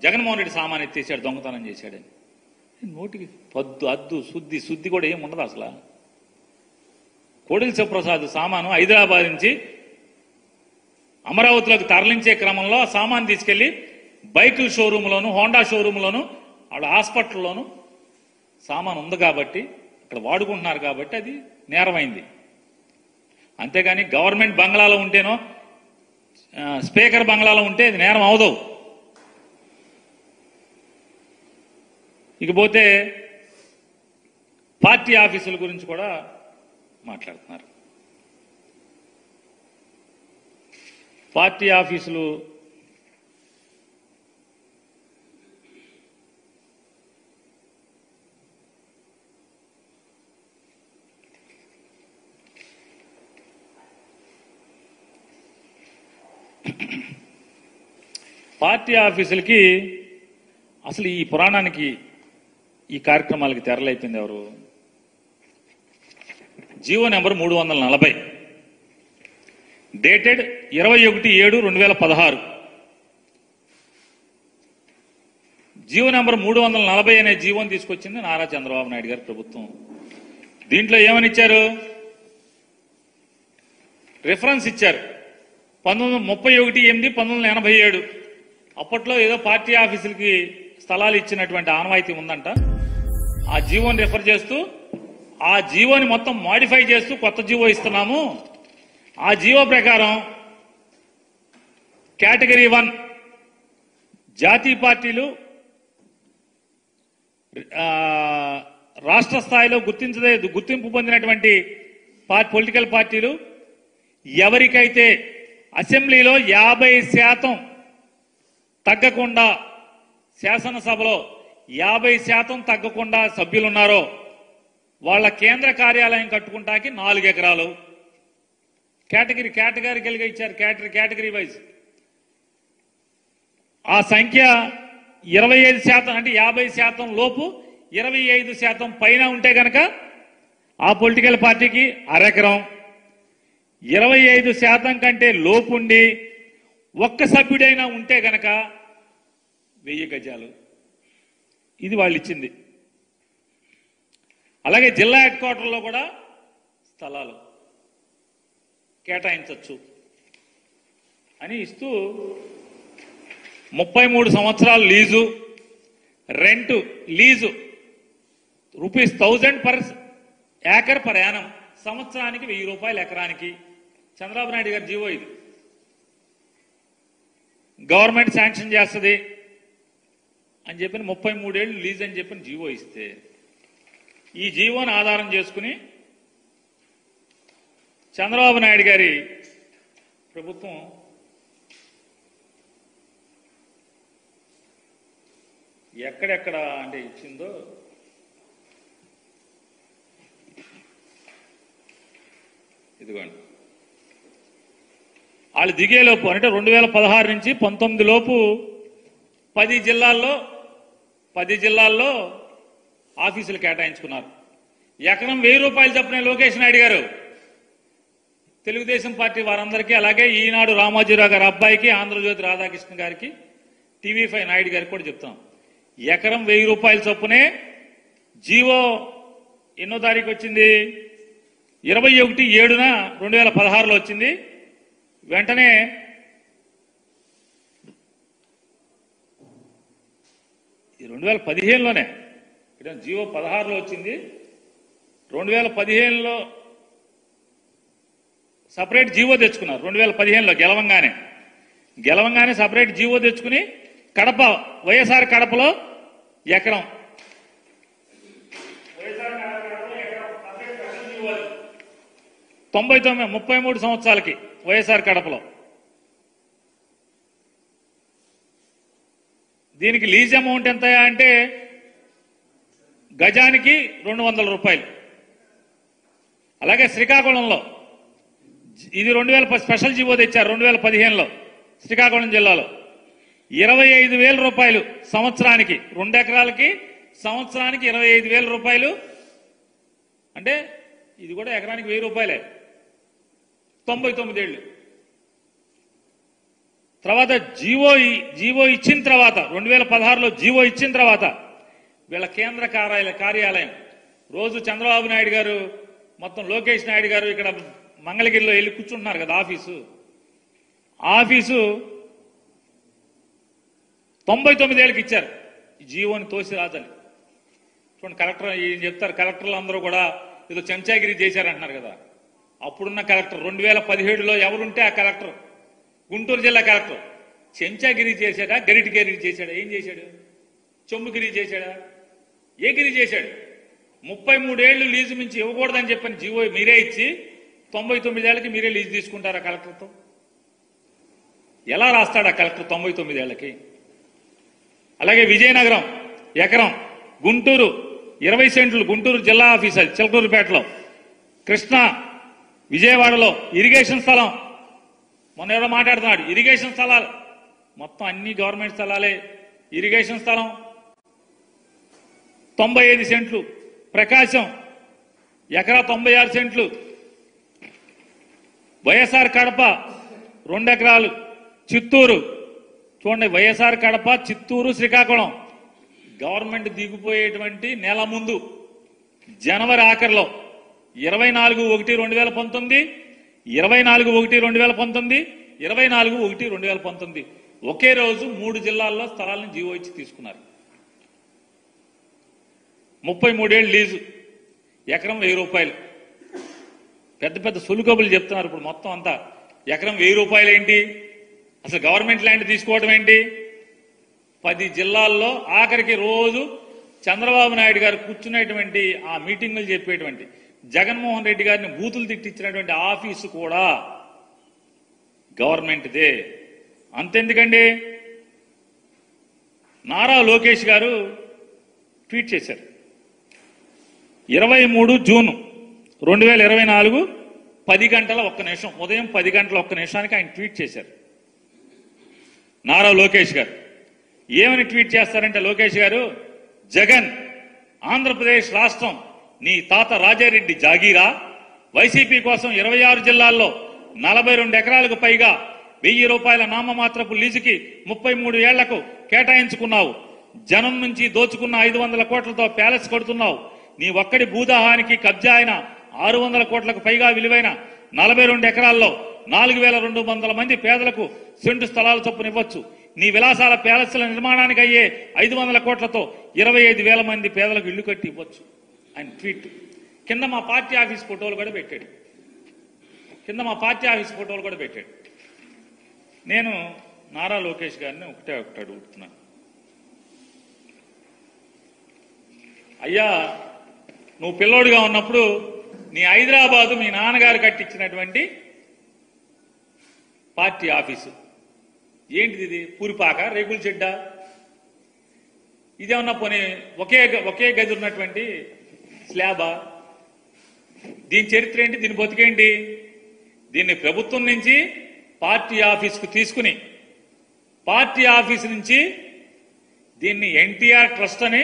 Speaker 1: జగన్మోహన్ రెడ్డి సామాన్ ఎత్తేసాడు, దొంగతనం చేశాడని. నోటికి పద్దు అద్దు శుద్ధి కూడా ఏమి ఉండదు అసలు. కోడెల శివప్రసాద్ సామాను హైదరాబాద్ నుంచి అమరావతిలోకి తరలించే క్రమంలో ఆ సామాన్ తీసుకెళ్లి బైకుల షోరూంలోను, హోండా షోరూంలోను, వాళ్ళ హాస్పిటల్లోను సామాన్ ఉంది కాబట్టి ఇక్కడ వాడుకుంటున్నారు కాబట్టి అది నేరమైంది. అంతేగాని గవర్నమెంట్ బంగ్లాలో ఉంటేనో స్పీకర్ బంగ్లాలో ఉంటే అది నేరం అవదు. ఇకపోతే పార్టీ ఆఫీసుల గురించి కూడా మాట్లాడుతున్నారు. పార్టీ ఆఫీసులు పార్టీ ఆఫీసులకి అసలు ఈ పురాణానికి ఈ కార్యక్రమాలకి తెరలైపోయింది ఎవరు? GO number 340 dated 21/7/2016. GO number 340 అనే జీవోని తీసుకొచ్చింది నారా చంద్రబాబు నాయుడు గారి ప్రభుత్వం. దీంట్లో ఏమని ఇచ్చారు? రిఫరెన్స్ ఇచ్చారు 31/8/1987. అప్పట్లో ఏదో పార్టీ ఆఫీసులకి స్థలాలు ఇచ్చినటువంటి ఆనవాయితీ ఉందంట. ఆ జీవోని రిఫర్ చేస్తూ ఆ జీవోని మొత్తం మాడిఫై చేస్తూ కొత్త జీవో ఇస్తున్నాము. ఆ జీవో ప్రకారం కేటగిరీ 1 జాతీయ పార్టీలు, రాష్ట్ర స్థాయిలో గుర్తింపు పొందినటువంటి పొలిటికల్ పార్టీలు ఎవరికైతే అసెంబ్లీలో 50% తగ్గకుండా, శాసనసభలో 50% తగ్గకుండా సభ్యులున్నారో వాళ్ళ కేంద్ర కార్యాలయం కట్టుకుంటాకి 4 ఎకరాలు. కేటగిరీగా ఇచ్చారు, కేటగిరీ వైజ్. ఆ సంఖ్య 25% అంటే 50% లోపు 25% పైన ఉంటే గనక ఆ పొలిటికల్ పార్టీకి అరెకరం. 25% కంటే లోపుండి ఒక్క సభ్యుడైనా ఉంటే గనక 1000 గజాలు. ఇది వాళ్ళు ఇచ్చింది. అలాగే జిల్లా హెడ్ క్వార్టర్లో కూడా స్థలాలు కేటాయించవచ్చు అని ఇస్తూ 33 సంవత్సరాలు lease, rent lease ₹1000 per acre per annum, సంవత్సరానికి ₹1000 ఎకరానికి. చంద్రబాబు నాయుడు గారి జీవో ఇది. గవర్నమెంట్ శాంక్షన్ చేస్తుంది అని చెప్పిన 33 ఏళ్ళు లీజ్ అని చెప్పిన జీవో ఇస్తే, ఈ జీవోని ఆధారం చేసుకుని చంద్రబాబు నాయుడు గారి ప్రభుత్వం ఎక్కడెక్కడ అంటే ఇచ్చిందో ఇదిగోండి. వాళ్ళు దిగేలోపు అంటే 2016 నుంచి 19 లోపు 10 జిల్లాల్లో ఆఫీసులు కేటాయించుకున్నారు. ఎకరం ₹1000 చొప్పున లోకేష్ నాయుడు గారు తెలుగుదేశం పార్టీ వారందరికీ, అలాగే ఈనాడు రామోజీరావు గారి అబ్బాయికి, ఆంధ్రజ్యోతి రాధాకృష్ణ గారికి, TV5 నాయుడు గారికి కూడా చెప్తాం. ఎకరం ₹1000 చొప్పునే జీవో ఎన్నో తారీఖు వచ్చింది? 21/7/2016లో వచ్చింది. వెంటనే ఈ 2015లోనే జీవో 16లో వచ్చింది. 2015లో సపరేట్ జీవో తెచ్చుకున్నారు. 2015లో గెలవంగానే సపరేట్ జీవో తెచ్చుకుని కడప, వైఎస్ఆర్ కడపలో ఎకరం, 33 సంవత్సరాలకి వైఎస్ఆర్ కడపలో. దీనికి లీజ్ అమౌంట్ ఎంత అంటే గజానికి ₹200. అలాగే శ్రీకాకుళంలో ఇది 2000 స్పెషల్ జీవో తెచ్చారు 2015లో. శ్రీకాకుళం జిల్లాలో ₹25,000 సంవత్సరానికి, 2 ఎకరాలకి సంవత్సరానికి ₹25,000. అంటే ఇది కూడా ఎకరానికి ₹1000. 99 ఏళ్ళు తర్వాత జీవో ఇచ్చిన తర్వాత 2016లో జీవో ఇచ్చిన తర్వాత వీళ్ళ కేంద్ర కార్యాలయం రోజు చంద్రబాబు నాయుడు గారు, మొత్తం లోకేష్ నాయుడు గారు ఇక్కడ మంగళగిరిలో వెళ్ళి కూర్చుంటున్నారు కదా ఆఫీసు 99 ఏళ్ళకి ఇచ్చారు ఈ జీవోని తోసి రాజని. చూడండి, కలెక్టర్ ఏం చెప్తారు, కలెక్టర్లు అందరూ కూడా ఏదో చెంచాగిరి చేశారంటున్నారు కదా. అప్పుడున్న కలెక్టర్ 2017లో ఎవరుంటే ఆ కలెక్టర్, గుంటూరు జిల్లా కలెక్టర్ చెంచాగిరి చేశాడా, గరిటిగిరి చేశాడా? ఏం చేశాడు? చొమ్ముగిరి చేశాడా? ఏ గిరి చేశాడు? 33 ఏళ్లు లీజు మించి ఇవ్వకూడదని చెప్పని జీవో మీరే ఇచ్చి 99 ఏళ్ళకి మీరే లీజు తీసుకుంటారా కలెక్టర్తో? ఎలా రాస్తాడా కలెక్టర్ 99 ఏళ్ళకి? అలాగే విజయనగరం ఎకరం, గుంటూరు 20 సెంట్లు, గుంటూరు జిల్లా ఆఫీస్ అది చిలకూరుపేటలో, కృష్ణా విజయవాడలో ఇరిగేషన్ స్థలం, మొన్న ఎవరో మాట్లాడుతున్నాడు ఇరిగేషన్ స్థలాలు, మొత్తం అన్ని గవర్నమెంట్ స్థలాలే. ఇరిగేషన్ స్థలం 95 సెంట్లు, ప్రకాశం ఎకరా 96 సెంట్లు. వైఎస్ఆర్ కడప 2 ఎకరాలు. చిత్తూరు చూడండి, వైఎస్ఆర్ కడప, చిత్తూరు, శ్రీకాకుళం గవర్నమెంట్ దిగిపోయేటువంటి నెల ముందు జనవరి ఆఖరిలో 24/1/2019, 24/1/2019, 24/1/2019 ఒకే రోజు 3 జిల్లాల్లో స్థలాలను జీవో ఇచ్చి తీసుకున్నారు. 33 ఏళ్ళు లీజు, ఎకరం 1000 రూపాయలు. పెద్ద పెద్ద సులుకబులు చెప్తున్నారు ఇప్పుడు మొత్తం అంతా. ఎకరం 1000 రూపాయలు ఏంటి? అసలు గవర్నమెంట్ ల్యాండ్ తీసుకోవడం ఏంటి? 10 జిల్లాల్లో ఆఖరికి రోజు చంద్రబాబు నాయుడు గారు కూర్చునేటువంటి ఆ మీటింగులు చెప్పేటువంటి జగన్మోహన్ రెడ్డి గారిని బూతులు తిట్టించినటువంటి ఆఫీసు కూడా గవర్నమెంట్దే. అంతెందుకండి, నారా లోకేష్ గారు ట్వీట్ చేశారు 23 జూన్ 2024 10:01 ఉదయం 10:01 ఆయన ట్వీట్ చేశారు. నారా లోకేష్ గారు ఏమని ట్వీట్ చేస్తారంటే, లోకేష్ గారు, జగన్, ఆంధ్రప్రదేశ్ రాష్ట్రం నీ తాత రాజారెడ్డి జాగీరా. వైసీపీ కోసం 26 జిల్లాల్లో 42 ఎకరాలకు పైగా 1000 రూపాయల నామమాత్రపు లీజుకి 33 ఏళ్లకు కేటాయించుకున్నావు. జనం నుంచి దోచుకున్న 500 కోట్లతో ప్యాలెస్ కడుతున్నావు. నీ ఒక్కడి భూదాహానికి కబ్జా అయిన 600 కోట్లకు పైగా విలువైన 42 ఎకరాల్లో 4200 మంది పేదలకు సెంటు స్థలాలు చొప్పునివ్వచ్చు. నీ విలాసాల ప్యాలెస్ల నిర్మాణానికి అయ్యే 500 కోట్లతో 25,000 మంది పేదలకు ఇళ్లు కట్టి ఇవ్వచ్చు అని ట్వీట్. కింద మా పార్టీ ఆఫీస్ ఫోటోలు కూడా పెట్టాడు. నేను నారా లోకేష్ గారిని ఒకటే అడుగుతున్నాను, అయ్యా, నువ్వు పిల్లోడుగా ఉన్నప్పుడు నీ హైదరాబాదు మీ నాన్నగారు కట్టించినటువంటి పార్టీ ఆఫీసు ఏంటిది? ఇది పూరిపాక, రేకుల చెడ్డ? ఇదేమన్నా పోనీ ఒకే గది ఉన్నటువంటి స్లాబా? దీని చరిత్ర ఏంటి? దీని బతికేంటి? దీన్ని ప్రభుత్వం నుంచి పార్టీ ఆఫీస్కు తీసుకుని, పార్టీ ఆఫీస్ నుంచి దీన్ని ఎన్టీఆర్ ట్రస్ట్ అని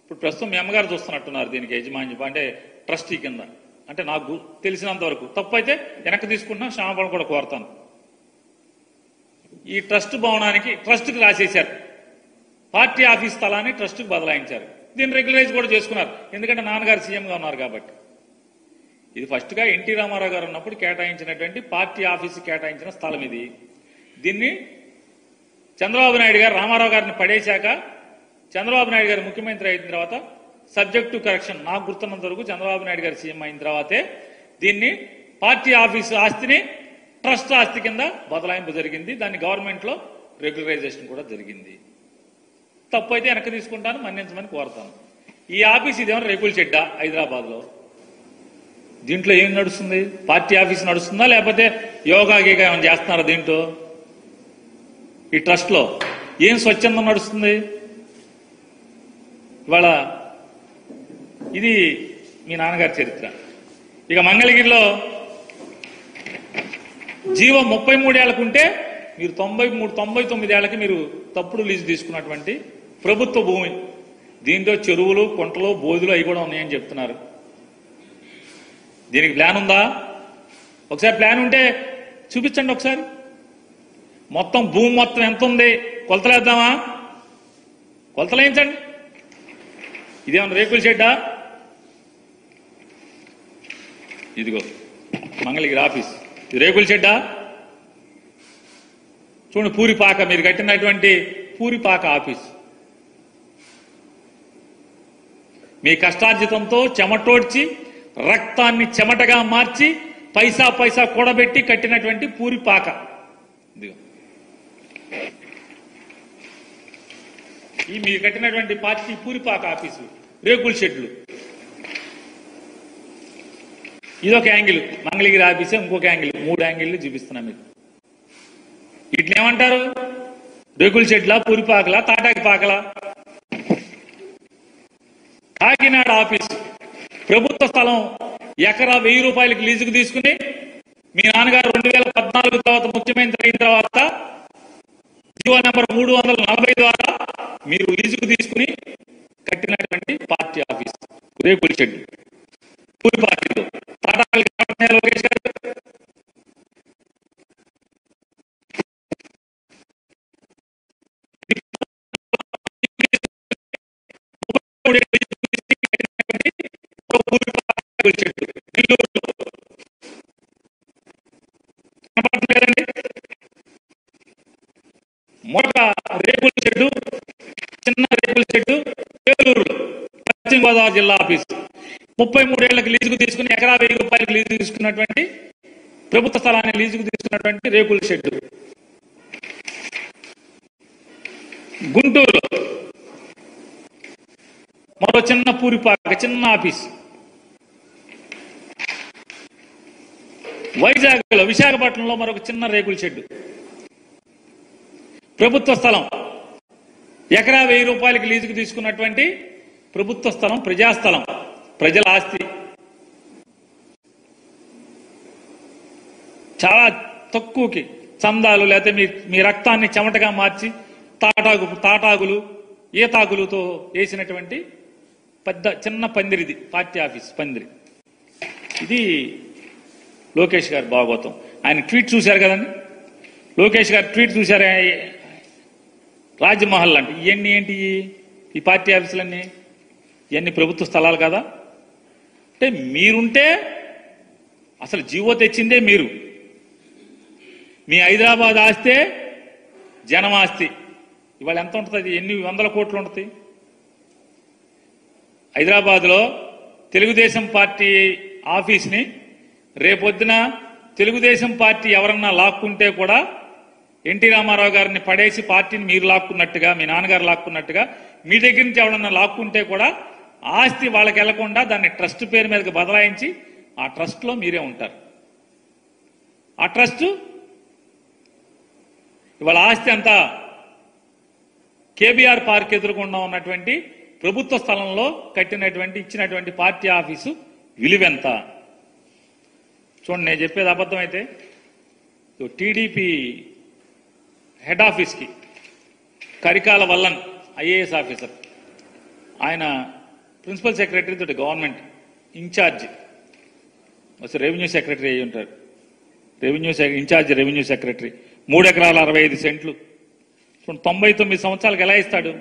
Speaker 1: ఇప్పుడు ప్రస్తుతం మీ అమ్మగారు చూస్తున్నట్టున్నారు. దీనికి యజమాన్యం అంటే ట్రస్టీ కింద. అంటే నాకు తెలిసినంత వరకు, తప్పైతే వెనక్కి తీసుకుంటున్నా, క్షమాపణ కూడా కోరుతాను. ఈ ట్రస్ట్ భవనానికి ట్రస్ట్కి రాసేశారు. పార్టీ ఆఫీస్ స్థలాన్ని ట్రస్ట్కి బదలాయించారు. దీన్ని రెగ్యులరైజ్ కూడా చేసుకున్నారు, ఎందుకంటే నాన్నగారు సీఎంగా ఉన్నారు కాబట్టి. ఇది ఫస్ట్గా ఎన్టీ రామారావు గారు ఉన్నప్పుడు కేటాయించినటువంటి పార్టీ ఆఫీసు కేటాయించిన స్థలం ఇది. దీన్ని చంద్రబాబు నాయుడు గారు రామారావు గారిని పడేశాక, చంద్రబాబు నాయుడు గారు ముఖ్యమంత్రి అయిన తర్వాత, సబ్జెక్ట్ టు కరెక్షన్, నాకు గుర్తున్నంత వరకు చంద్రబాబు నాయుడు గారు సీఎం అయిన తర్వాతే దీన్ని పార్టీ ఆఫీసు ఆస్తిని ట్రస్ట్ ఆస్తి కింద బదలాయింపు జరిగింది. దాన్ని గవర్నమెంట్ లో రెగ్యులరైజేషన్ కూడా జరిగింది. తప్పు అయితే వెనక్కి తీసుకుంటాను, మన్నించమని కోరుతాను. ఈ ఆఫీస్ ఇదేమో రేకుల చెడ్డ హైదరాబాద్ లో. దీంట్లో ఏం నడుస్తుంది? పార్టీ ఆఫీస్ నడుస్తుందా, లేకపోతే యోగా గీగా ఏమైనా చేస్తున్నారా దీంట్లో? ఈ ట్రస్ట్ లో ఏం స్వచ్ఛందం నడుస్తుంది ఇవాళ? ఇది మీ నాన్నగారి చరిత్ర. ఇక మంగళగిరిలో జీవో 33 ఏళ్లకుంటే మీరు 99 ఏళ్లకి మీరు తప్పుడు లీజు తీసుకున్నటువంటి ప్రభుత్వ భూమి. దీంట్లో చెరువులు, కుంటలు, బోధులు అవి కూడా ఉన్నాయని చెప్తున్నారు. దీనికి ప్లాన్ ఉందా? ఒకసారి ప్లాన్ ఉంటే చూపించండి ఒకసారి. మొత్తం భూమి మొత్తం ఎంత ఉంది కొలతలేద్దామా? కొలతలేయించండి. ఇదేమన్నా రేకుల షెడ్డా? ఇదిగో మంగళగిరి ఆఫీస్, ఇది రేకుల షెడ్డా? చూడండి, పూరిపాక, మీరు కట్టినటువంటి పూరిపాక ఆఫీస్. మీ కష్టార్జితంతో చెమటోడ్చి, రక్తాన్ని చెమటగా మార్చి, పైసా కూడబెట్టి కట్టినటువంటి పూరిపాక. ఇదిగో ఈ మీరు కట్టినటువంటి పార్టీ పూరిపాక ఆఫీసు, రేకుల షెడ్లు. ఇదొక యాంగిల్ మంగళగిరి ఆఫీసే, ఇంకొక యాంగిల్, 3 యాంగిళ్ళు చూపిస్తున్నా మీకు. వీటిని ఏమంటారు? రేకుల షెడ్లా, పూరిపాకలా, తాటాకి పాకలా? కాకినాడ ఆఫీసు ప్రభుత్వ స్థలం, ఎకరా 1000 రూపాయలకి లీజుకు తీసుకుని, మీ నాన్నగారు 2014 తర్వాత ముఖ్యమంత్రి అయిన తర్వాత జీవో నెంబర్ 340 ద్వారా మీరు లీజుకు తీసుకుని కట్టినటువంటి పార్టీ ఆఫీస్ రేకుల షెడ్. రేకుల షెడ్డు, చిన్న రేకుల షెడ్డు ఏలూరులో పశ్చిమ గోదావరి జిల్లా ఆఫీసు 33 ఏళ్లకు లీజుకు తీసుకుని ఎకరా 1000 రూపాయలకు లీజు తీసుకున్నటువంటి ప్రభుత్వ స్థలాన్ని లీజుకు తీసుకున్నటువంటి రేకుల షెడ్డు. గుంటూరులో మరో చిన్న పూరిపాక చిన్న ఆఫీస్. వైజాగ్లో విశాఖపట్నంలో మరొక చిన్న రేకుల షెడ్డు. ప్రభుత్వ స్థలం ఎకరా 1000 రూపాయలకి లీజుకు తీసుకున్నటువంటి ప్రభుత్వ స్థలం, ప్రజాస్థలం, ప్రజల ఆస్తి. చాలా తక్కువకి చందాలు లేకపోతే మీ రక్తాన్ని చెమటగా మార్చి తాటాకులు ఈతాకులతో వేసినటువంటి పెద్ద చిన్న పందిరిది పార్టీ ఆఫీస్ పందిరి. ఇది లోకేష్ గారు భాగవతం. ఆయన ట్వీట్ చూశారు కదండి, లోకేష్ గారు ట్వీట్ చూశారు. రాజ్మహల్ అంటే ఇవన్నీ ఏంటి, ఈ పార్టీ ఆఫీసులన్నీ ఇవన్నీ ప్రభుత్వ స్థలాలు కదా. అంటే మీరుంటే అసలు జీవో తెచ్చిందే మీరు. మీ హైదరాబాద్ ఆస్తే జనం ఆస్తి. ఇవాళ ఎంత ఉంటుంది, ఎన్ని వందల కోట్లు ఉంటుంది. హైదరాబాద్లో తెలుగుదేశం పార్టీ ఆఫీస్ని రేపొద్దున తెలుగుదేశం పార్టీ ఎవరన్నా లాక్కుంటే కూడా ఎన్టీ రామారావు గారిని పడేసి పార్టీని మీరు లాక్కున్నట్టుగా, మీ నాన్నగారు లాక్కున్నట్టుగా మీ దగ్గర నుంచి ఎవరన్నా లాక్కుంటే కూడా ఆస్తి వాళ్ళకి వెళ్లకుండా దాన్ని ట్రస్ట్ పేరు మీదకి బదలాయించి ఆ ట్రస్ట్లో మీరే ఉంటారు. ఆ ట్రస్ట్ ఇవాళ ఆస్తి అంతా కేబీఆర్ పార్క్ ఎదురుకుండా ఉన్నటువంటి ప్రభుత్వ స్థలంలో ఇచ్చినటువంటి పార్టీ ఆఫీసు విలువెంత చూడండి. నేను చెప్పేది అబద్ధం అయితే టీడీపీ హెడ్ ఆఫీస్కి కరికాల వల్లన్ ఐఏఎస్ ఆఫీసర్, ఆయన ప్రిన్సిపల్ సెక్రటరీ తోటి గవర్నమెంట్ ఇన్ఛార్జ్, రెవెన్యూ సెక్రటరీ అయి ఉంటారు. ఇన్ఛార్జ్ రెవెన్యూ సెక్రటరీ 3 ఎకరాల 65 సెంట్లు. 99 సంవత్సరాలకు ఎలా ఇస్తాడు?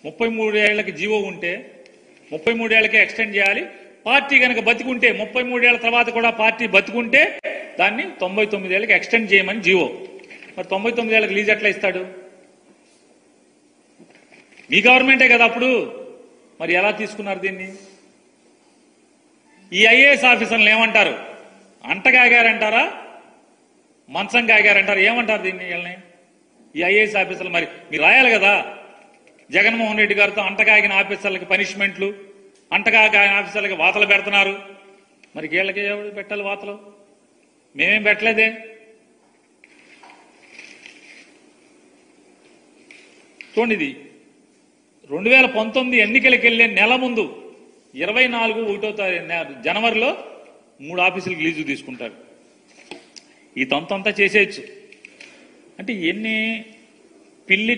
Speaker 1: 33 ఏళ్లకి జీవో ఉంటే 33 ఏళ్లకే ఎక్స్టెండ్ చేయాలి. పార్టీ కనుక బతికుంటే 33 ఏళ్ల తర్వాత కూడా పార్టీ బతికుంటే దాన్ని 99 ఏళ్ళకి ఎక్స్టెండ్ చేయమని జీవో. మరి 99 ఏళ్ళకి లీజ్ ఎట్లా ఇస్తాడు? మీ గవర్నమెంటే కదా అప్పుడు. మరి ఎలా తీసుకున్నారు దీన్ని? ఈ ఐఏఎస్ ఆఫీసర్లు ఏమంటారు? అంటగాగారంటారా, మంచం గాగారంటారా, ఏమంటారు దీన్ని? వీళ్ళని ఈ ఐఏఎస్ ఆఫీసర్లు మరి మీరు రాయాలి కదా. జగన్మోహన్ రెడ్డి గారితో అంటగాగిన ఆఫీసర్లకి పనిష్మెంట్లు, అంటగాగిన ఆఫీసర్లకి వాతలు పెడుతున్నారు. మరి వీళ్ళకి ఎవరు పెట్టాలి వాతలు? మేమేం పెట్టలేదే. చూడండి, ఇది 2019 ఎన్నికలకు వెళ్ళే నెల ముందు 24 జనవరిలో 3 ఆఫీసులకు లీజు తీసుకుంటారు. ఈ తంతంతా చేసేయచ్చు. అంటే ఎన్ని పిల్లి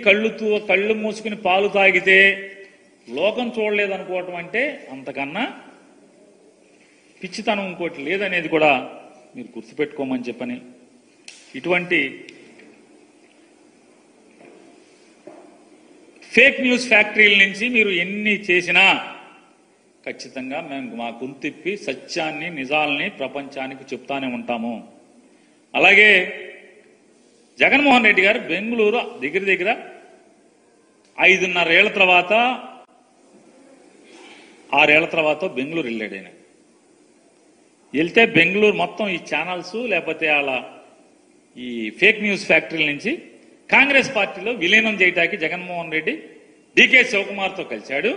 Speaker 1: కళ్ళు మూసుకుని పాలు తాగితే లోకం చూడలేదనుకోవటం అంటే అంతకన్నా పిచ్చితనం ఇంకోటి లేదనేది కూడా మీరు గుర్తుపెట్టుకోమని చెప్పని, ఇటువంటి ఫేక్ న్యూస్ ఫ్యాక్టరీల నుంచి మీరు ఎన్ని చేసినా ఖచ్చితంగా మేము మా గొంతిప్పి సత్యాన్ని, నిజాలని ప్రపంచానికి చెప్తానే ఉంటాము. అలాగే జగన్మోహన్ రెడ్డి గారు బెంగళూరు దగ్గర 5.5 ఏళ్ల తర్వాత 6 ఏళ్ల తర్వాత బెంగళూరు వెళ్ళాడు. ఆయన వెళ్తే బెంగళూరు మొత్తం ఈ ఛానల్స్ లేకపోతే అలా ఈ ఫేక్ న్యూస్ ఫ్యాక్టరీల నుంచి కాంగ్రెస్ పార్టీలో విలీనం చేయడానికి జగన్మోహన్ రెడ్డి డీకే శివకుమార్తో కలిశాడు.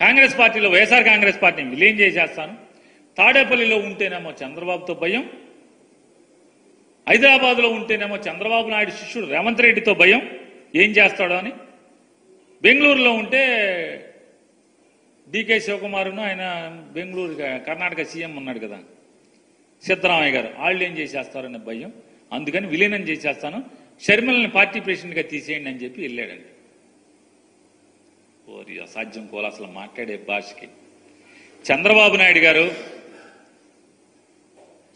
Speaker 1: కాంగ్రెస్ పార్టీలో వైఎస్ఆర్ కాంగ్రెస్ పార్టీని విలీనం చేసేస్తాను. తాడేపల్లిలో ఉంటేనేమో చంద్రబాబుతో భయం, హైదరాబాద్లో ఉంటేనేమో చంద్రబాబు నాయుడు శిష్యుడు రేవంత్ రెడ్డితో భయం, ఏం చేస్తాడో అని. బెంగళూరులో ఉంటే డీకే శివకుమార్ను ఆయన బెంగళూరు కర్ణాటక సీఎం ఉన్నాడు కదా సిద్ధరామయ్య గారు, వాళ్ళు ఏం చేసేస్తారనే భయం. అందుకని విలీనం చేసేస్తాను, షర్మిలని పార్టీ ప్రెసిడెంట్గా తీసేయండి అని చెప్పి వెళ్ళాడండి. ఓరి అసాధ్యం కోల అసలు మాట్లాడే భాషకి. చంద్రబాబు నాయుడు గారు,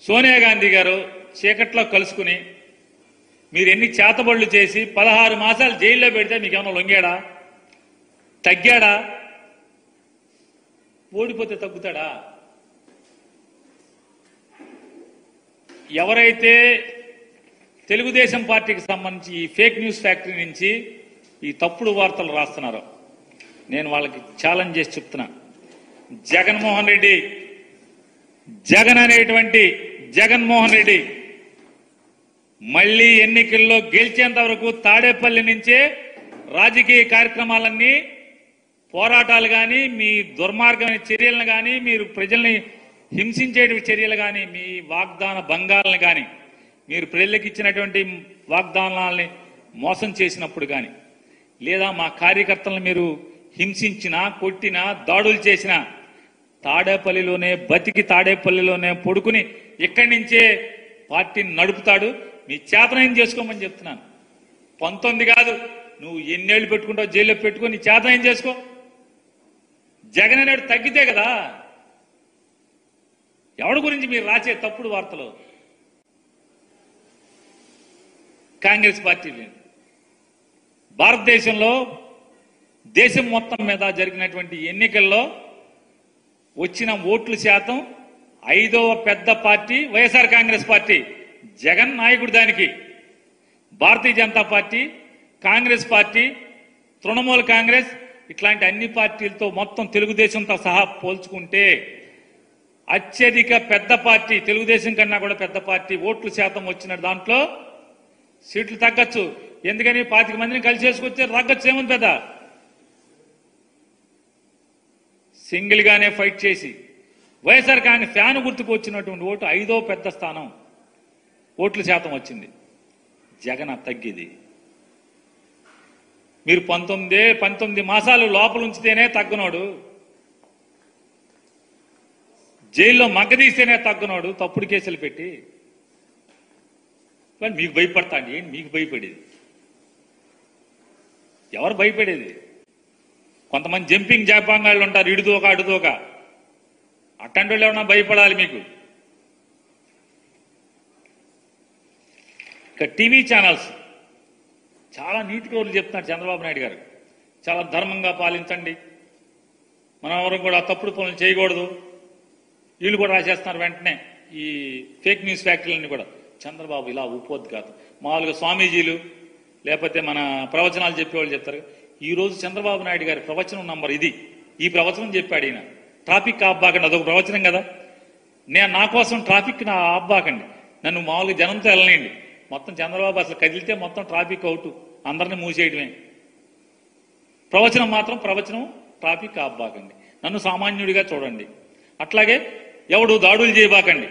Speaker 1: సోనియా గాంధీ గారు చీకట్లో కలుసుకుని మీరు ఎన్ని చేతబడులు చేసి 16 మాసాలు జైల్లో పెడితే మీకేమన్నా లొంగాడా? తగ్గాడా? ఓడిపోతే తగ్గుతాడా? ఎవరైతే తెలుగుదేశం పార్టీకి సంబంధించి ఈ ఫేక్ న్యూస్ ఫ్యాక్టరీ నుంచి ఈ తప్పుడు వార్తలు రాస్తున్నారు. నేను వాళ్ళకి ఛాలెంజ్ చేసి చెప్తున్నా, జగన్మోహన్ రెడ్డి, జగన్ అనేటువంటి జగన్మోహన్ రెడ్డి మళ్లీ ఎన్నికల్లో గెలిచేంత వరకు తాడేపల్లి నుంచే రాజకీయ కార్యక్రమాలన్నీ, పోరాటాలు కానీ, మీ దుర్మార్గమైన చర్యలను కానీ, మీరు ప్రజల్ని హింసించే చర్యలు కానీ, మీ వాగ్దాన భంగాలను కానీ, మీరు ప్రజలకు ఇచ్చినటువంటి వాగ్దానాలని మోసం చేసినప్పుడు కానీ, లేదా మా కార్యకర్తలను మీరు హింసించినా, కొట్టినా, దాడులు చేసినా తాడేపల్లిలోనే బతికి తాడేపల్లిలోనే పడుకుని ఇక్కడి నుంచే పార్టీని నడుపుతాడు. మీ చేతనైన చేసుకోమని చెప్తున్నాను. 19 కాదు, నువ్వు ఎన్నేళ్లు పెట్టుకుంటావు జైల్లో పెట్టుకుని చేతనైన చేసుకో. జగన్ అనేడు తగ్గితే కదా. ఎవడి గురించి మీరు రాసే తప్పుడు వార్తలు? కాంగ్రెస్ పార్టీ భారతదేశంలో దేశం మొత్తం మీద జరిగినటువంటి ఎన్నికల్లో వచ్చిన ఓట్ల శాతం 5వ పెద్ద పార్టీ వైఎస్ఆర్ కాంగ్రెస్ పార్టీ. జగన్ నాయకుడు దానికి. భారతీయ జనతా పార్టీ, కాంగ్రెస్ పార్టీ, తృణమూల కాంగ్రెస్ ఇట్లాంటి అన్ని పార్టీలతో మొత్తం తెలుగుదేశంతో సహా పోల్చుకుంటే అత్యధిక పెద్ద పార్టీ, తెలుగుదేశం కన్నా కూడా పెద్ద పార్టీ ఓట్ల శాతం వచ్చిన దాంట్లో సీట్లు తగ్గచ్చు. ఎందుకని 25 మందిని కలిసి చేసుకొచ్చే తగ్గచ్చు. ఏముంది పెద్ద? సింగిల్ గానే ఫైట్ చేసి వైఎస్ఆర్ కాంగ్రెస్ ఫ్యాన్ గుర్తుకు వచ్చినటువంటి ఓటు 5వ పెద్ద స్థానం ఓట్ల శాతం వచ్చింది. జగన్ తగ్గిది. మీరు 19 మాసాలు లోపల ఉంచితేనే తగ్గనోడు, జైల్లో మగ్గదీస్తేనే తగ్గనోడు తప్పుడు కేసులు పెట్టి. మీకు భయపడతాండి. ఏంటి మీకు భయపడేది? ఎవరు భయపడేది? కొంతమంది జంపింగ్ జాపాంగాళ్ళు ఉంటారు, ఇడుదోక అడుదోక. అట్టంటి వాళ్ళు ఏమన్నా భయపడాలి మీకు? ఇక టీవీ ఛానల్స్ చాలా నీతిగా వాళ్ళు చెప్తున్నారు చంద్రబాబు నాయుడు గారు. చాలా ధర్మంగా పాలించండి, మనం ఎవరు కూడా తప్పుడు పనులు చేయకూడదు. వీళ్ళు కూడా రాసేస్తున్నారు వెంటనే ఈ ఫేక్ న్యూస్ ఫ్యాక్టరీలన్నీ కూడా. చంద్రబాబు ఇలా ఉపోద్ఘాతం. మామూలుగా స్వామీజీలు లేకపోతే మన ప్రవచనాలు చెప్పేవాళ్ళు చెప్తారు. ఈ రోజు చంద్రబాబు నాయుడు గారి ప్రవచనం నంబర్ ఇది. ఈ ప్రవచనం చెప్పాడు ఈయన. ట్రాఫిక్ ఆబ్బాకండి, అదొక ప్రవచనం కదా. నా కోసం ట్రాఫిక్ ఆబ్బాకండి, నన్ను మామూలుగా జనంతో వెళ్ళనండి. మొత్తం చంద్రబాబు అసలు కదిలితే మొత్తం ట్రాఫిక్ అవుట్, అందరిని మూసేయడమే. ప్రవచనం మాత్రం ప్రవచనం ట్రాఫిక్ ఆబ్బాకండి, నన్ను సామాన్యుడిగా చూడండి. అట్లాగే ఎవడు దాడులు చేయబాకండి,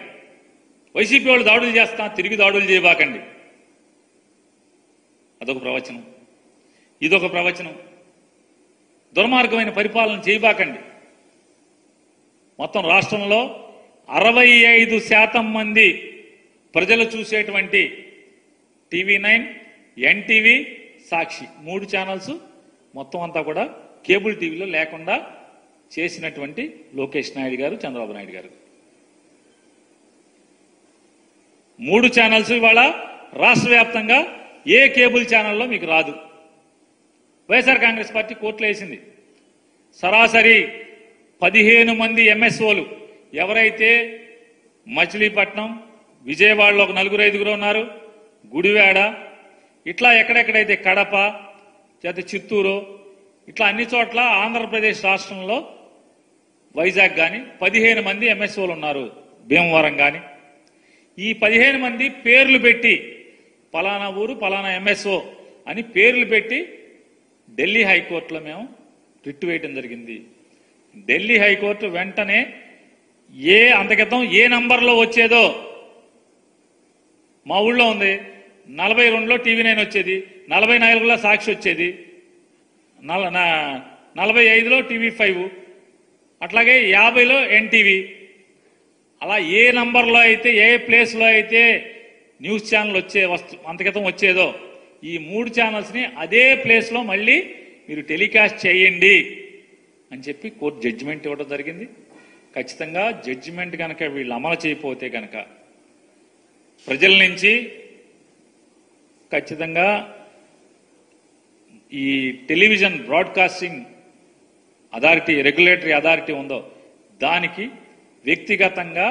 Speaker 1: వైసీపీ వాళ్ళు దాడులు చేస్తా తిరిగి దాడులు చేయబాకండి, అదొక ప్రవచనం. ఇదొక ప్రవచనం. దుర్మార్గమైన పరిపాలన చేయబాకండి. మొత్తం రాష్ట్రంలో 65% మంది ప్రజలు చూసేటువంటి TV9, ఎన్టీవీ, సాక్షి 3 ఛానల్స్ మొత్తం అంతా కూడా కేబుల్ టీవీలో లేకుండా చేసినటువంటి లోకేష్ నాయుడు గారు, చంద్రబాబు నాయుడు గారు. 3 ఛానల్స్ ఇవాళ రాష్ట్ర వ్యాప్తంగా ఏ కేబుల్ ఛానల్లో మీకు రాదు. వైఎస్ఆర్ కాంగ్రెస్ పార్టీ కోర్టులో వేసింది. సరాసరి 15 మంది ఎంఎస్ఓలు ఎవరైతే మచిలీపట్నం, విజయవాడలో ఒక 4-5 ఉన్నారు, గుడివాడ, ఇట్లా ఎక్కడెక్కడైతే కడప, చిత్తూరు, ఇట్లా అన్ని చోట్ల ఆంధ్రప్రదేశ్ రాష్ట్రంలో వైజాగ్ కానీ 15 మంది ఎంఎస్ఓలు ఉన్నారు. భీమవరం కానీ ఈ 15 మంది పేర్లు పెట్టి పలానా ఊరు పలానా ఎంఎస్ఓ అని పేర్లు పెట్టి ఢిల్లీ హైకోర్టులో మేము రిట్ వేయడం జరిగింది. ఢిల్లీ హైకోర్టు వెంటనే అంతకితం ఏ నంబర్లో వచ్చేదో మా ఊళ్ళో ఉంది. 42లో TV9 వచ్చేది, 44లో సాక్షి వచ్చేది, 45లో TV5, అట్లాగే 50లో ఎన్టీవీ. అలా ఏ నంబర్లో అయితే ఏ ప్లేస్లో అయితే న్యూస్ ఛానల్ అంతకితం వచ్చేదో ఈ 3 ఛానల్స్ని అదే ప్లేస్లో మళ్ళీ మీరు టెలికాస్ట్ చేయండి అని చెప్పి కోర్టు జడ్జిమెంట్ ఇవ్వడం జరిగింది. ఖచ్చితంగా జడ్జిమెంట్ కనుక వీళ్ళు అమలు చేయకపోతే కనుక ప్రజల నుంచి ఖచ్చితంగా ఈ television broadcasting authority, regulatory authority ఉందో దానికి వ్యక్తిగతంగా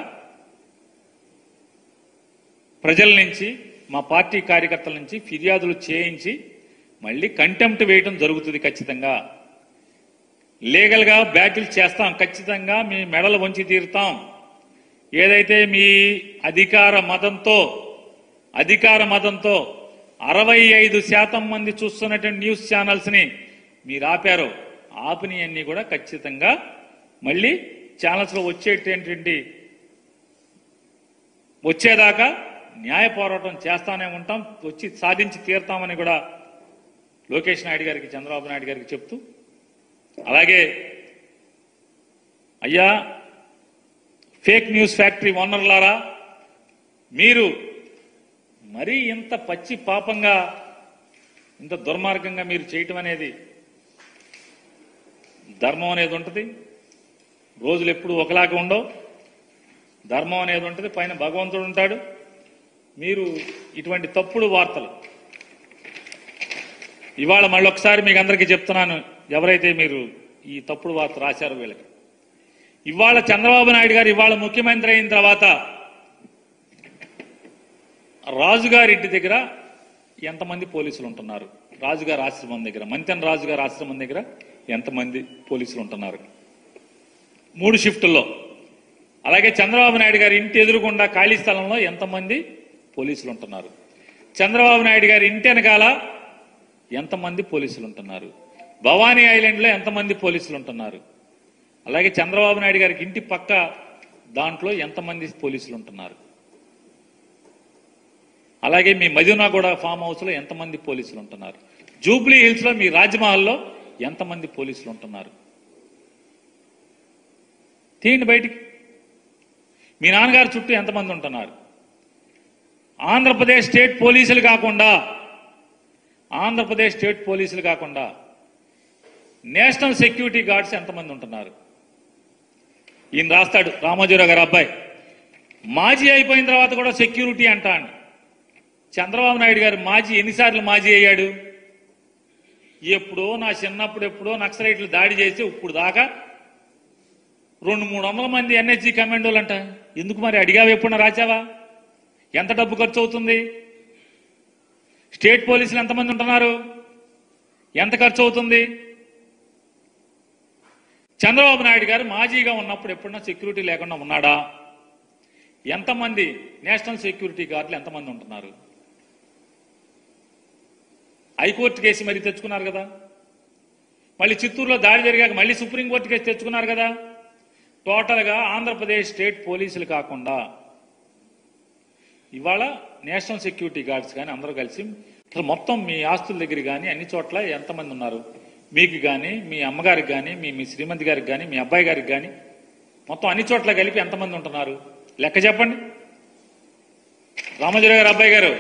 Speaker 1: ప్రజల నుంచి మా పార్టీ కార్యకర్తల నుంచి ఫిర్యాదులు చేయించి మళ్ళీ కంటెంప్ట్ వేయడం జరుగుతుంది. ఖచ్చితంగా లీగల్గా బ్యాటిల్ చేస్తాం. ఖచ్చితంగా మీ మెడలు వంచి తీరుతాం. ఏదైతే మీ అధికార మదంతో 65% మంది చూస్తున్నటువంటి న్యూస్ ఛానల్స్ ని మీరు ఆపారో ఆపినవన్నీ కూడా ఖచ్చితంగా మళ్ళీ ఛానల్స్ లో వచ్చేదాకా న్యాయ పోరాటం చేస్తానే ఉంటాం. వచ్చి సాధించి తీరుతామని కూడా లోకేష్ నాయుడు గారికి, చంద్రబాబు నాయుడు గారికి చెప్తూ, అలాగే అయ్యా ఫేక్ న్యూస్ ఫ్యాక్టరీ ఓనర్లారా, మీరు మరీ ఇంత పచ్చి పాపంగా ఇంత దుర్మార్గంగా మీరు చేయటం అనేది, ధర్మం అనేది ఉంటుంది. రోజులు ఎప్పుడు ఒకలాగా ఉండవు. ధర్మం అనేది ఉంటుంది, పైన భగవంతుడు ఉంటాడు. మీరు ఇటువంటి తప్పుడు వార్తలు ఇవాళ మళ్ళొకసారి మీకు అందరికీ చెప్తున్నాను. ఎవరైతే మీరు ఈ తప్పుడు వార్త రాశారో వీళ్ళకి, ఇవాళ చంద్రబాబు నాయుడు గారు ఇవాళ ముఖ్యమంత్రి అయిన తర్వాత రాజుగారి ఇంటి దగ్గర ఎంతమంది పోలీసులు ఉంటున్నారు? రాజుగారి ఆశ్రమం దగ్గర, మంతెన రాజుగారి ఆశ్రమం దగ్గర ఎంతమంది పోలీసులు ఉంటున్నారు 3 షిఫ్టుల్లో? అలాగే చంద్రబాబు నాయుడు గారి ఇంటి ఎదురుగుండా ఖాళీ స్థలంలో ఎంతమంది పోలీసులు ఉంటున్నారు? చంద్రబాబు నాయుడు గారి ఇంటి వెనకాల ఎంతమంది పోలీసులు ఉంటున్నారు? భవానీ ఐలాండ్లో ఎంతమంది పోలీసులు ఉంటున్నారు? అలాగే చంద్రబాబు నాయుడు గారికి ఇంటి పక్క దాంట్లో ఎంతమంది పోలీసులు ఉంటున్నారు? అలాగే మీ మదీనాగూడ ఫామ్ హౌస్ లో ఎంతమంది పోలీసులు ఉంటున్నారు? జూబ్లీ హిల్స్ లో మీ రాజ్మహల్లో ఎంతమంది పోలీసులు ఉంటున్నారు? తీయండి బయటికి. మీ నాన్నగారు చుట్టూ ఎంతమంది ఉంటున్నారు? ఆంధ్రప్రదేశ్ స్టేట్ పోలీసులు కాకుండా నేషనల్ సెక్యూరిటీ గార్డ్స్ ఎంతమంది ఉంటున్నారు? ఈయన రాస్తాడు, రామోజీరావు గారు అబ్బాయి. మాజీ అయిపోయిన తర్వాత కూడా సెక్యూరిటీ అంటాడు. చంద్రబాబు నాయుడు గారు మాజీ ఎన్నిసార్లు మాజీ అయ్యాడు? ఎప్పుడో నా చిన్నప్పుడు ఎప్పుడో నక్సలైట్లు దాడి చేసి ఇప్పుడు దాకా 200-300 మంది ఎన్ఎస్జీ కమాండోలు అంట. ఎందుకు మరి అడిగావు? ఎప్పుడన్నా రాచావా? ఎంత డబ్బు ఖర్చు అవుతుంది? స్టేట్ పోలీసులు ఎంతమంది ఉంటున్నారు? ఎంత ఖర్చు అవుతుంది? చంద్రబాబు నాయుడు గారు మాజీగా ఉన్నప్పుడు ఎప్పుడన్నా సెక్యూరిటీ లేకుండా ఉన్నాడా? ఎంతమంది నేషనల్ సెక్యూరిటీ గార్డులు ఎంతమంది ఉంటున్నారు? హైకోర్టు కేసు మరి తెచ్చుకున్నారు కదా. మళ్ళీ చిత్తూరులో దాడి జరిగాక మళ్ళీ సుప్రీంకోర్టు కేసు తెచ్చుకున్నారు కదా. టోటల్గా ఆంధ్రప్రదేశ్ స్టేట్ పోలీసులు కాకుండా ఇవాళ నేషనల్ సెక్యూరిటీ గార్డ్స్ కానీ అందరూ కలిసి అసలు మొత్తం మీ ఆస్తుల దగ్గర కానీ అన్ని చోట్ల ఎంతమంది ఉన్నారు? మీకు కానీ, మీ అమ్మగారికి కానీ, మీ శ్రీమతి గారికి కానీ, మీ అబ్బాయి గారికి కానీ మొత్తం అన్ని చోట్ల కలిపి ఎంతమంది ఉంటున్నారు? లెక్క చెప్పండి. రామోజీరావు గారు అబ్బాయి గారు,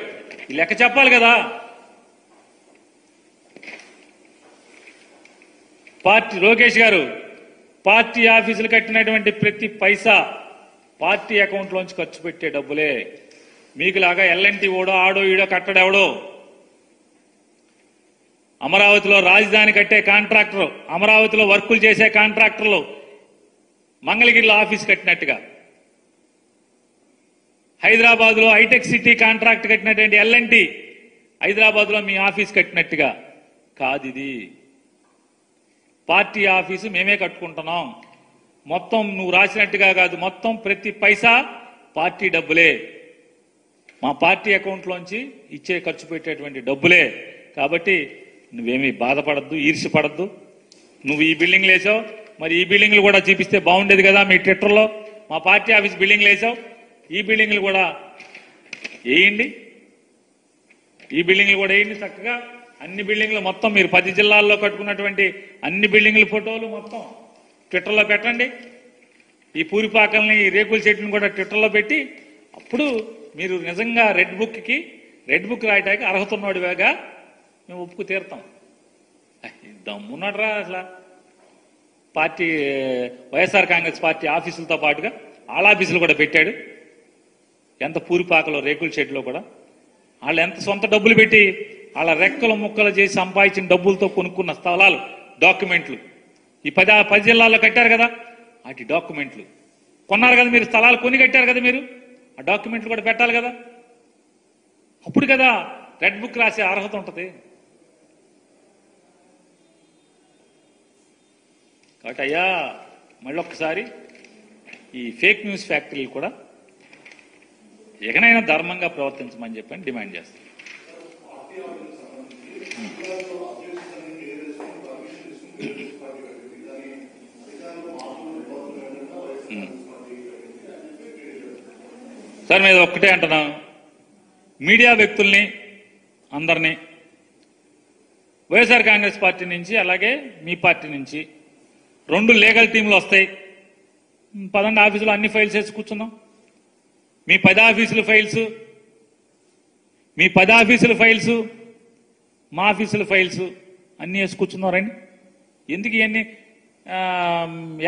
Speaker 1: ఈ లెక్క చెప్పాలి కదా. లోకేష్ గారు, పార్టీ ఆఫీసులు కట్టినటువంటి ప్రతి పైసా పార్టీ అకౌంట్లోంచి ఖర్చు పెట్టే డబ్బులే. మీకులాగా ఎల్ఎన్టీ ఓడో ఆడో ఈడో కట్టడెవడో. అమరావతిలో రాజధాని కట్టే కాంట్రాక్టర్, అమరావతిలో వర్కులు చేసే కాంట్రాక్టర్లు మంగళగిరిలో ఆఫీస్ కట్టినట్టుగా, హైదరాబాద్ లో హైటెక్ సిటీ కాంట్రాక్ట్ కట్టినటువంటి ఎల్ఎన్టీ హైదరాబాద్ లో మీ ఆఫీస్ కట్టినట్టుగా కాదు. ఇది పార్టీ ఆఫీసు మేమే కట్టుకుంటున్నాం. మొత్తం నువ్వు రాసినట్టుగా కాదు, మొత్తం ప్రతి పైసా పార్టీ డబ్బులే. మా పార్టీ అకౌంట్లోంచి ఇచ్చే ఖర్చు పెట్టేటువంటి డబ్బులే. కాబట్టి నువ్వేమీ బాధపడద్దు, ఈర్ష్యపడద్దు. నువ్వు ఈ బిల్డింగ్లు వేసావు, మరి ఈ బిల్డింగ్లు కూడా చూపిస్తే బాగుండేది కదా. మీ ట్విట్టర్లో మా పార్టీ ఆఫీస్ బిల్డింగ్లు వేసావు, ఈ బిల్డింగ్లు కూడా వేయండి. ఈ బిల్డింగ్లు కూడా వేయండి చక్కగా. అన్ని బిల్డింగ్లు మొత్తం మీరు 10 జిల్లాల్లో కట్టుకున్నటువంటి అన్ని బిల్డింగ్ల ఫోటోలు మొత్తం ట్విట్టర్లో పెట్టండి. ఈ పూరిపాకల్ని, ఈ రేకుల చెట్లను కూడా ట్విట్టర్లో పెట్టి అప్పుడు మీరు నిజంగా రెడ్ బుక్ రాయటానికి అర్హత ఉన్నవాడిగా మేము ఒప్పుకు తీరుతాం. దమ్మున్నాడు రా అసలు. పార్టీ వైఎస్ఆర్ కాంగ్రెస్ పార్టీ ఆఫీసులతో పాటుగా వాళ్ళ ఆఫీసులు కూడా పెట్టాడు. ఎంత పూరిపాకలో రేకుల షెడ్లో కూడా వాళ్ళు ఎంత సొంత డబ్బులు పెట్టి వాళ్ళ రెక్కలు ముక్కలు చేసి సంపాదించిన డబ్బులతో కొనుక్కున్న స్థలాలు, డాక్యుమెంట్లు ఈ 10 జిల్లాల్లో కట్టారు కదా. వాటి డాక్యుమెంట్లు కొన్నారు కదా మీరు, స్థలాలు కొని కట్టారు కదా మీరు, ఆ డాక్యుమెంట్లు కూడా పెట్టాలి కదా. అప్పుడు కదా రెడ్ బుక్ రాసే అర్హత ఉంటుంది. కాబట్టి అయ్యా మళ్ళీ ఒక్కసారి ఈ ఫేక్ న్యూస్ ఫ్యాక్టరీలు కూడా ఎగనైనా ధర్మంగా ప్రవర్తించమని చెప్పని డిమాండ్ చేస్తాం. సార్ మీద ఒక్కటే అంటున్నాను, మీడియా వ్యక్తుల్ని అందరినీ వైఎస్ఆర్ కాంగ్రెస్ పార్టీ నుంచి అలాగే మీ పార్టీ నుంచి 2 లీగల్ టీంలు వస్తాయి. పదండి ఆఫీసులో అన్ని ఫైల్స్ వేసి కూర్చున్నాం. మీ 10 ఆఫీసుల ఫైల్స్, మీ 10 ఆఫీసుల ఫైల్స్, మా ఆఫీసుల ఫైల్స్ అన్నీ వేసి కూర్చున్నారండి. ఎందుకు ఇవన్నీ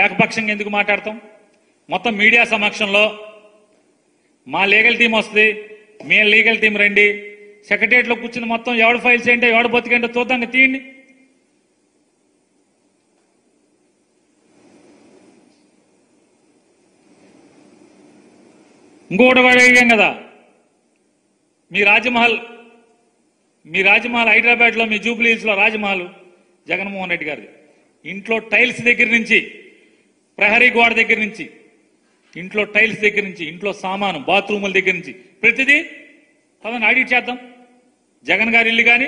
Speaker 1: ఏకపక్షంగా ఎందుకు మాట్లాడతాం? మొత్తం మీడియా సమక్షంలో మా లీగల్ టీం వస్తుంది, మీ లీగల్ టీం రండి, సెక్రటరియట్లో కూర్చుని మొత్తం ఎవడ ఫైల్స్ ఏంటో ఎవడ బతికేంటో చూద్దాం, తీయండి. ఇంకొకటి కూడా అడిగాం కదా, మీ రాజమహల్ హైదరాబాద్లో మీ జూబ్లీ హిల్స్లో రాజమహల్ జగన్మోహన్ రెడ్డి గారి ఇంట్లో టైల్స్ దగ్గర నుంచి, ప్రహరీ గోడ దగ్గర నుంచి, ఇంట్లో టైల్స్ దగ్గర నుంచి, ఇంట్లో సామాను, బాత్రూముల దగ్గర నుంచి ప్రతిదీ పదని ఆడిట్ చేద్దాం. జగన్ గారి ఇల్లు కానీ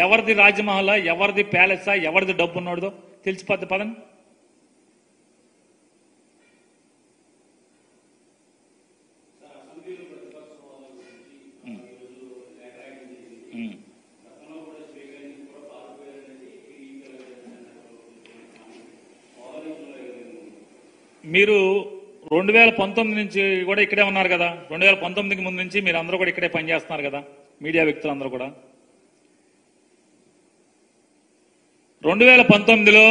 Speaker 1: ఎవరిది రాజమహల్, ఎవరిది ప్యాలెసా, ఎవరిది డబ్బు ఉన్నోడదో తెలిసిపోద్ది. పదని మీరు 2019 నుంచి కూడా ఇక్కడే ఉన్నారు కదా, 2019కి ముందు నుంచి మీరు అందరూ కూడా ఇక్కడే పనిచేస్తున్నారు కదా, మీడియా వ్యక్తులందరూ కూడా. 2019లో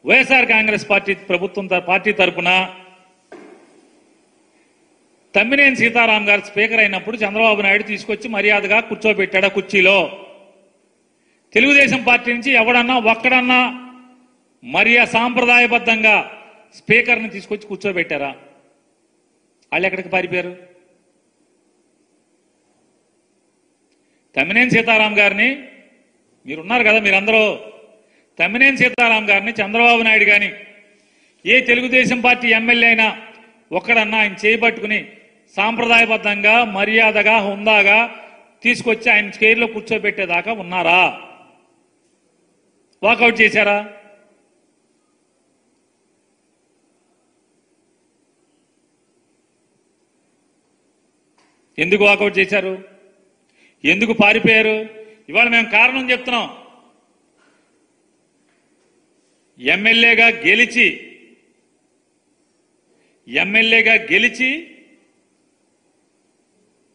Speaker 1: వైఎస్ఆర్ కాంగ్రెస్ పార్టీ తరఫున తమ్మినేని సీతారాం గారు స్పీకర్ అయినప్పుడు చంద్రబాబు నాయుడు తీసుకొచ్చి మర్యాదగా కూర్చోబెట్టాడు కుర్చీలో. తెలుగుదేశం పార్టీ నుంచి ఎవడన్నా ఒక్కడన్నా సాంప్రదాయబద్ధంగా స్పీకర్ని తీసుకొచ్చి కూర్చోబెట్టారా? వాళ్ళు ఎక్కడికి పారిపోయారు? తమ్మినేని సీతారాం గారిని మీరున్నారు కదా, మీరందరూ తమ్మినేని సీతారాం గారిని చంద్రబాబు నాయుడు గాని ఏ తెలుగుదేశం పార్టీ ఎమ్మెల్యే అయినా ఒక్కడన్నా ఆయన చేయబట్టుకుని సాంప్రదాయబద్ధంగా మర్యాదగా హుందాగా తీసుకొచ్చి ఆయన చైర్లో కూర్చోబెట్టేదాకా ఉన్నారా? వాకౌట్ చేశారా? ఎందుకు వాకౌట్ చేశారు? ఎందుకు పారిపోయారు? ఇవాళ మేము కారణం చెప్తున్నాం. ఎమ్మెల్యేగా గెలిచి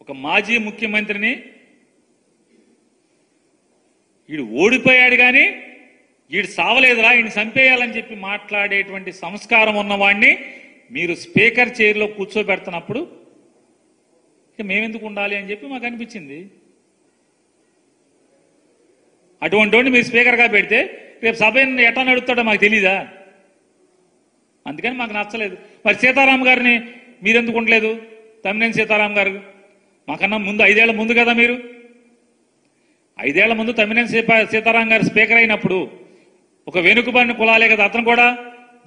Speaker 1: ఒక మాజీ ముఖ్యమంత్రిని ఈడు ఓడిపోయాడు కానీ ఈడు సావలేదురా, ఈయన చంపేయాలని చెప్పి మాట్లాడేటువంటి సంస్కారం ఉన్నవాడిని మీరు స్పీకర్ చైర్లో కూర్చోబెడుతున్నప్పుడు మేమెందుకు ఉండాలి అని చెప్పి మాకు అనిపించింది. అటువంటి వాడిని మీరు స్పీకర్గా పెడితే రేపు సభ ఎట్లా నడుస్తాడో మాకు తెలీదా? అందుకని మాకు నచ్చలేదు. మరి సీతారాం గారిని మీరెందుకు ఉండలేదు? తమ్మినేని సీతారాం గారు మాకన్నా ముందు 5 ఏళ్ల ముందు కదా, మీరు 5 ఏళ్ల ముందు తమ్మినేని సీతారాం గారు స్పీకర్ అయినప్పుడు ఒక వెనుకబడిన కులాలే కదా అతను కూడా.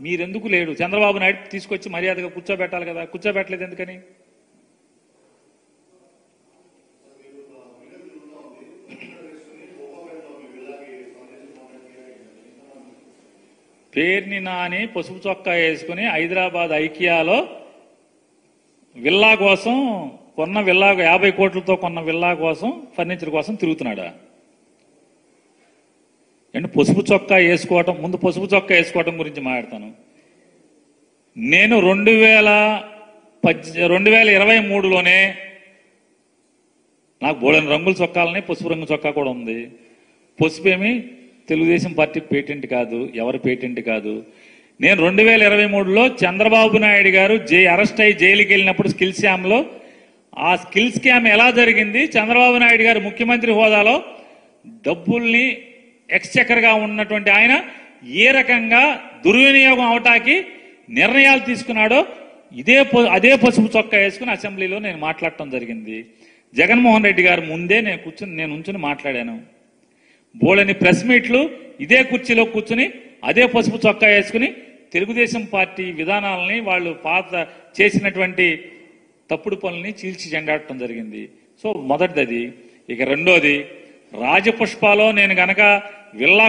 Speaker 1: మీరెందుకు లేడు? చంద్రబాబు నాయుడు తీసుకొచ్చి మర్యాదగా కూర్చోబెట్టాలి కదా, కూర్చోబెట్టలేదు ఎందుకని? పేర్ని నాని పసుపు చొక్కా వేసుకుని హైదరాబాద్ ఐకియాలో విల్లా కోసం కొన్న 50 కోట్లతో కొన్న విల్లా కోసం ఫర్నిచర్ కోసం తిరుగుతున్నాడా? అంటే పసుపు చొక్కా వేసుకోవటం, ముందు పసుపు చొక్కా వేసుకోవటం గురించి మాట్లాడతాను. నేను 2023లోనే నాకు బోడని రంగుల చొక్కాలని, పసుపు రంగు చొక్కా కూడా ఉంది. పసుపు ఏమి తెలుగుదేశం పార్టీ పేటెంట్ కాదు, ఎవరి పేటెంట్ కాదు. నేను 2023లో చంద్రబాబు నాయుడు గారు అరెస్ట్ అయ్యి జైలుకి వెళ్ళినప్పుడు స్కిల్ స్కామ్లో, ఆ స్కిల్ స్కామ్ ఎలా జరిగింది, చంద్రబాబు నాయుడు గారు ముఖ్యమంత్రి హోదాలో డబ్బుల్ని ఎక్స్చెక్కర్గా ఉన్నటువంటి ఆయన ఏ రకంగా దుర్వినియోగం అవటానికి నిర్ణయాలు తీసుకున్నాడో అదే పసుపు చొక్కా వేసుకుని అసెంబ్లీలో నేను మాట్లాడటం జరిగింది. జగన్మోహన్ రెడ్డి గారు ముందే నేను ఉంచుని మాట్లాడాను. బోళని ప్రెస్ మీట్లు ఇదే కుర్చీలో కూర్చుని అదే పసుపు చొక్కా వేసుకుని తెలుగుదేశం పార్టీ విధానాలని వాళ్ళు పాత చేసినటువంటి తప్పుడు పనుల్ని చీల్చి చెండాడటం జరిగింది. సో మొదటిది అది. ఇక రెండోది, రాజపుష్పాలో నేను గనక విల్లా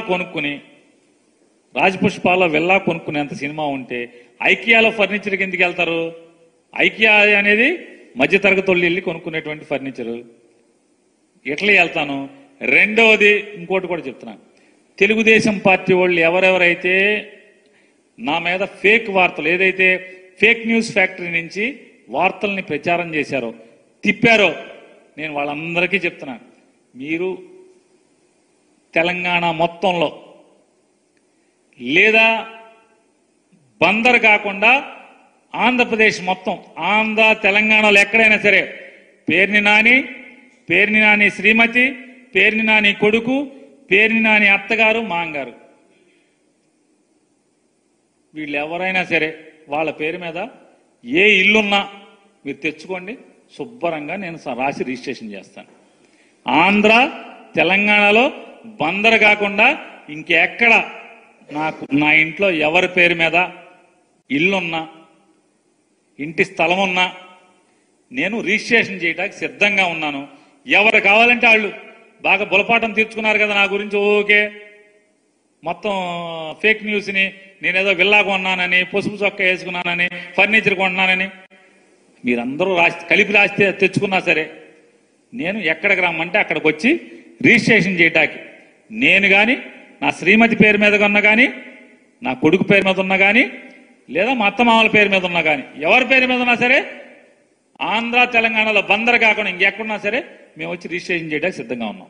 Speaker 1: కొనుక్కునేంత సినిమా ఉంటే ఐకియాలో ఫర్నిచర్కి ఎందుకు వెళ్తారు? ఐకియా అనేది మధ్యతరగతి వాళ్ళు వెళ్ళి కొనుక్కునేటువంటి ఫర్నిచరు. ఎట్లా వెళ్తాను? రెండవది ఇంకోటి కూడా చెప్తున్నా. తెలుగుదేశం పార్టీ వాళ్ళు ఎవరెవరైతే నా మీద ఫేక్ వార్తలు, ఏదైతే ఫేక్ న్యూస్ ఫ్యాక్టరీ నుంచి వార్తల్ని ప్రచారం చేశారో, తిప్పారో, నేను వాళ్ళందరికీ చెప్తున్నా, మీరు తెలంగాణ మొత్తంలో లేదా బందర్ కాకుండా ఆంధ్రప్రదేశ్ మొత్తం, ఆంధ్ర తెలంగాణలో ఎక్కడైనా సరే పేర్ని నాని శ్రీమతి, పేర్ని నాని కొడుకు, పేర్ని నాని అత్తగారు, మాంగారు, వీళ్ళు ఎవరైనా సరే వాళ్ళ పేరు మీద ఏ ఇల్లున్నా మీరు తెచ్చుకోండి, శుభ్రంగా నేను రాసి రిజిస్ట్రేషన్ చేస్తాను. ఆంధ్ర తెలంగాణలో బందర్ కాకుండా ఇంకెక్కడ నా ఇంట్లో ఎవరి పేరు మీద ఇల్లున్నా, ఇంటి స్థలం ఉన్నా నేను రిజిస్ట్రేషన్ చేయడానికి సిద్ధంగా ఉన్నాను. ఎవరు కావాలంటే వాళ్ళు బాగా బులపాటం తీర్చుకున్నారు కదా నా గురించి, ఓకే, మొత్తం ఫేక్ న్యూస్ని నేనేదో విల్లా కొన్నానని, పసుపు చొక్కా వేసుకున్నానని, ఫర్నిచర్ కొన్నానని మీరందరూ కలిపి రాస్తే తెచ్చుకున్నా సరే నేను ఎక్కడికి రమ్మంటే అక్కడికి వచ్చి రిజిస్ట్రేషన్ చేయటానికి, నేను కానీ నా శ్రీమతి పేరు మీద ఉన్నా కానీ, నా కొడుకు పేరు మీద ఉన్నా కానీ, లేదా మా అత్తమామల పేరు మీద ఉన్నా కానీ, ఎవరి పేరు మీద ఉన్నా సరే ఆంధ్ర తెలంగాణలో బందర్ కాకుండా ఇంకెక్కడున్నా సరే మేము వచ్చి రిజిస్ట్రేషన్ చేయడానికి సిద్ధంగా ఉన్నాం.